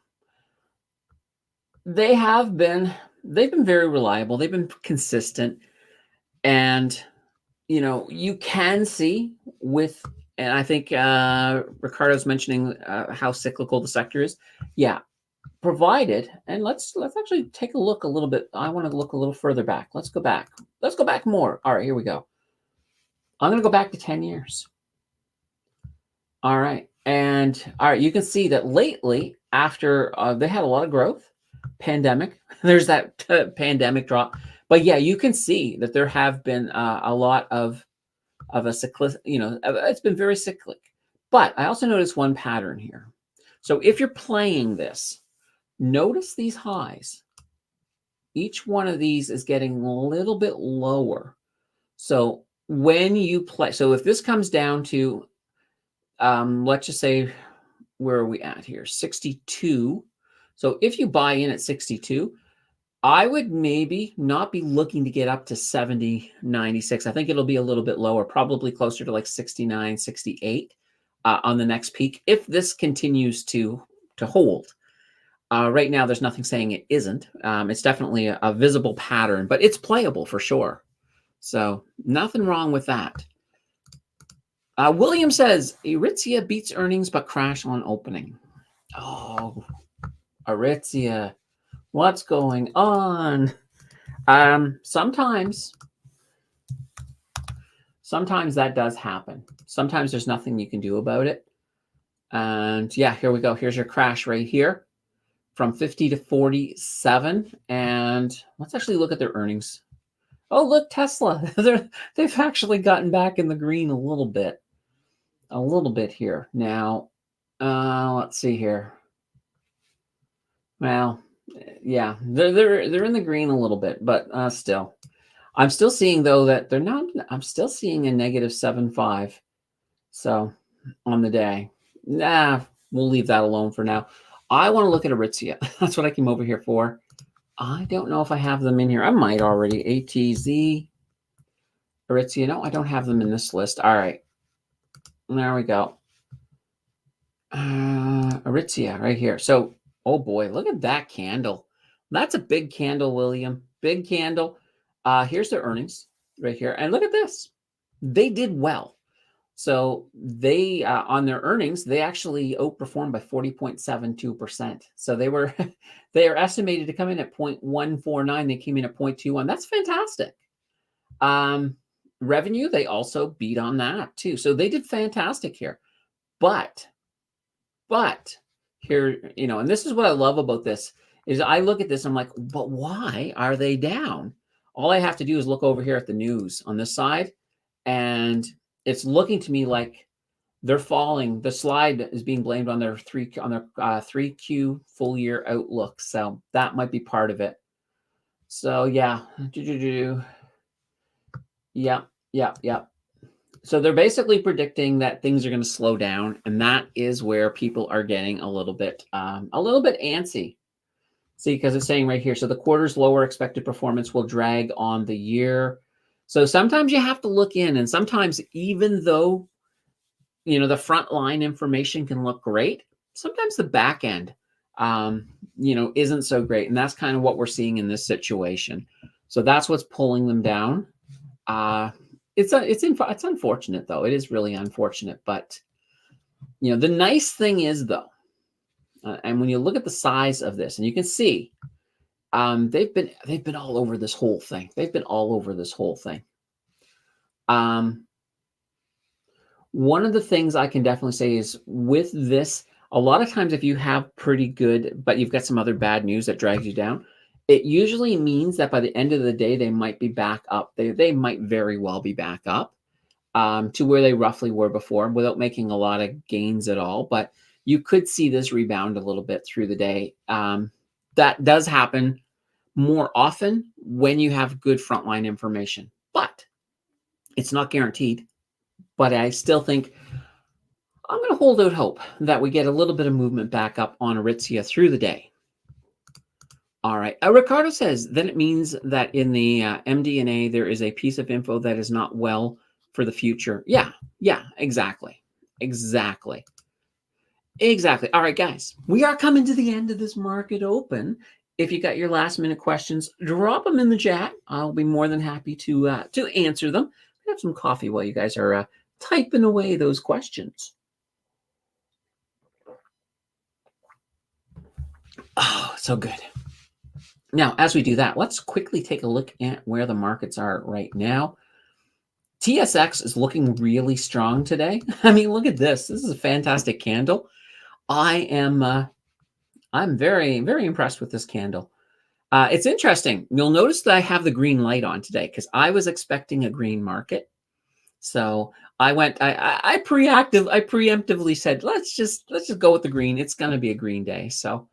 [SPEAKER 1] they've been very reliable. They've been consistent, and you can see with, and I think Ricardo's mentioning how cyclical the sector is. Yeah, provided, and let's actually take a look a little bit. I want to look a little further back. Let's go back. Let's go back more. All right, here we go. I'm going to go back to 10 years. All right. And all right, you can see that lately, after they had a lot of growth, pandemic, there's that pandemic drop. But yeah, you can see that there have been a lot of a cyclic, it's been very cyclic. But I also noticed one pattern here. So if you're playing this, notice these highs. Each one of these is getting a little bit lower. So when you play, so if this comes down to, let's just say, where are we at here? 62. So if you buy in at 62, I would maybe not be looking to get up to 70, 96. I think it'll be a little bit lower, probably closer to like 69, 68 on the next peak, if this continues to hold. Right now, there's nothing saying it isn't. It's definitely a visible pattern, but it's playable for sure. So nothing wrong with that. William says, Aritzia beats earnings but crash on opening. Oh, Aritzia, what's going on? Sometimes that does happen. Sometimes there's nothing you can do about it. And yeah, here we go. Here's your crash right here from 50 to 47. And let's actually look at their earnings. Oh, look, Tesla. They've actually gotten back in the green a little bit here. Now, let's see here. Well, yeah, they're in the green a little bit, but still. I'm still seeing, though, that they're not. I'm still seeing a negative 7.5. So on the day, we'll leave that alone for now. I want to look at Aritzia. That's what I came over here for. I don't know if I have them in here. I might already. ATZ, Aritzia. No, I don't have them in this list. All right. There we go. Aritzia right here. So, oh boy, look at that candle. That's a big candle, William. Big candle. Here's their earnings right here. And look at this. They did well. So they, on their earnings, they actually outperformed by 40.72%. So they are estimated to come in at 0.149. They came in at 0.21. That's fantastic. Revenue, they also beat on that too. So they did fantastic here. But here, and this is what I love about this, is I look at this, I'm like, but why are they down? All I have to do is look over here at the news on this side, and it's looking to me like they're falling. The slide is being blamed on their 3Q full year outlook. So that might be part of it. So yeah. Yeah. So they're basically predicting that things are going to slow down, and that is where people are getting a little bit antsy. See, because it's saying right here, so the quarter's lower expected performance will drag on the year. So sometimes you have to look in, and sometimes even though, the front line information can look great, sometimes the back end, isn't so great. And that's kind of what we're seeing in this situation. So that's what's pulling them down. It's unfortunate, though. It is really unfortunate. But, the nice thing is, though, and when you look at the size of this, and you can see, they've been all over this whole thing. One of the things I can definitely say is with this, a lot of times if you have pretty good, but you've got some other bad news that drags you down, it usually means that by the end of the day, they might be back up. They might very well be back up to where they roughly were before without making a lot of gains at all. But you could see this rebound a little bit through the day. That does happen more often when you have good frontline information, but it's not guaranteed. But I still think I'm going to hold out hope that we get a little bit of movement back up on Aritzia through the day. All right. Ricardo says, then it means that in the MD&A, there is a piece of info that is not well for the future. Yeah, exactly. Exactly. All right, guys, we are coming to the end of this market open. If you got your last minute questions, drop them in the chat. I'll be more than happy to answer them. Have some coffee while you guys are typing away those questions. Oh, so good. Now, as we do that, let's quickly take a look at where the markets are right now. TSX is looking really strong today. I mean, look at this. This is a fantastic candle. I'm very, very impressed with this candle. It's interesting. You'll notice that I have the green light on today because I was expecting a green market. So I preemptively said, let's just go with the green. It's going to be a green day. So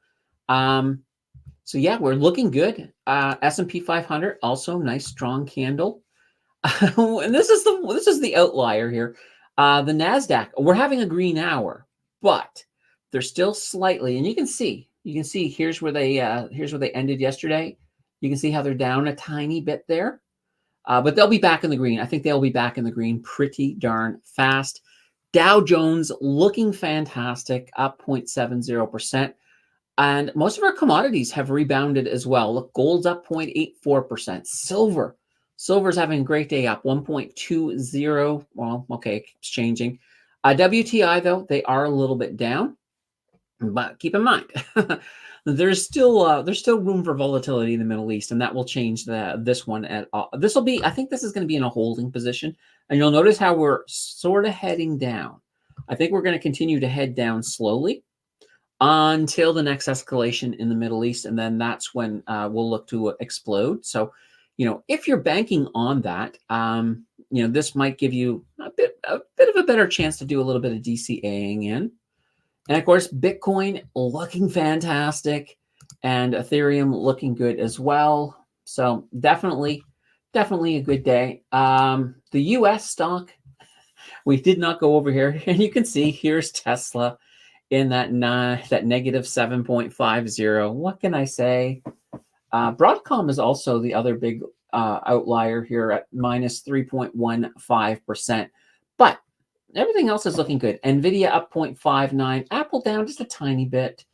[SPEAKER 1] yeah, we're looking good. S&P 500 also nice strong candle. And this is the outlier here. The Nasdaq, we're having a green hour, but they're still slightly, and you can see here's where they ended yesterday. You can see how they're down a tiny bit there. But they'll be back in the green. I think they'll be back in the green pretty darn fast. Dow Jones looking fantastic, up 0.70%. And most of our commodities have rebounded as well. Look, gold's up 0.84%. Silver's having a great day, up 1.20. Well, okay, it keeps changing. WTI, though, they are a little bit down. But keep in mind, there's still room for volatility in the Middle East, and that will change this one at all. I think this is going to be in a holding position, and you'll notice how we're sort of heading down. I think we're going to continue to head down slowly until the next escalation in the Middle East, and then that's when we'll look to explode. So, if you're banking on that, this might give you a bit of a better chance to do a little bit of DCAing in. And of course, Bitcoin looking fantastic and Ethereum looking good as well. So definitely a good day. The US stock, we did not go over here. And you can see here's Tesla in that negative 7.50. What can I say? Broadcom is also the other big outlier here at minus 3.15%. But everything else is looking good. NVIDIA up 0.59. Apple down just a tiny bit.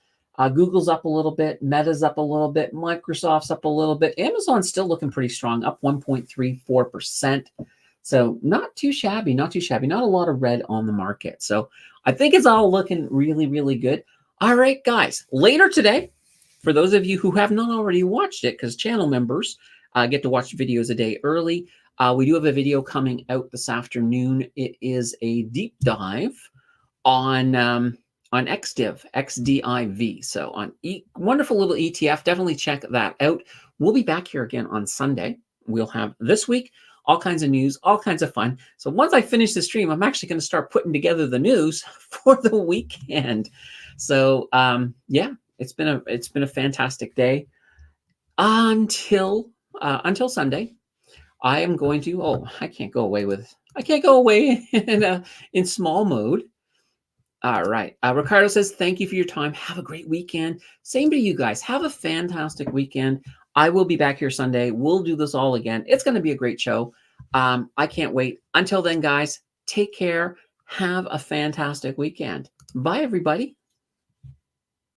[SPEAKER 1] Google's up a little bit. Meta's up a little bit. Microsoft's up a little bit. Amazon's still looking pretty strong, up 1.34%. So not too shabby. Not a lot of red on the market. So I think it's all looking really, really good. All right, guys. Later today, for those of you who have not already watched it, because channel members get to watch videos a day early, we do have a video coming out this afternoon. It is a deep dive on XDIV. So on wonderful little ETF. Definitely check that out. We'll be back here again on Sunday. We'll have this week all kinds of news, all kinds of fun. So once I finish the stream, I'm actually going to start putting together the news for the weekend. So yeah, it's been a fantastic day until Sunday. I am going to. I can't go away in small mode. All right. Ricardo says, thank you for your time. Have a great weekend. Same to you guys. Have a fantastic weekend. I will be back here Sunday. We'll do this all again. It's going to be a great show. I can't wait. Until then, guys, take care. Have a fantastic weekend. Bye, everybody.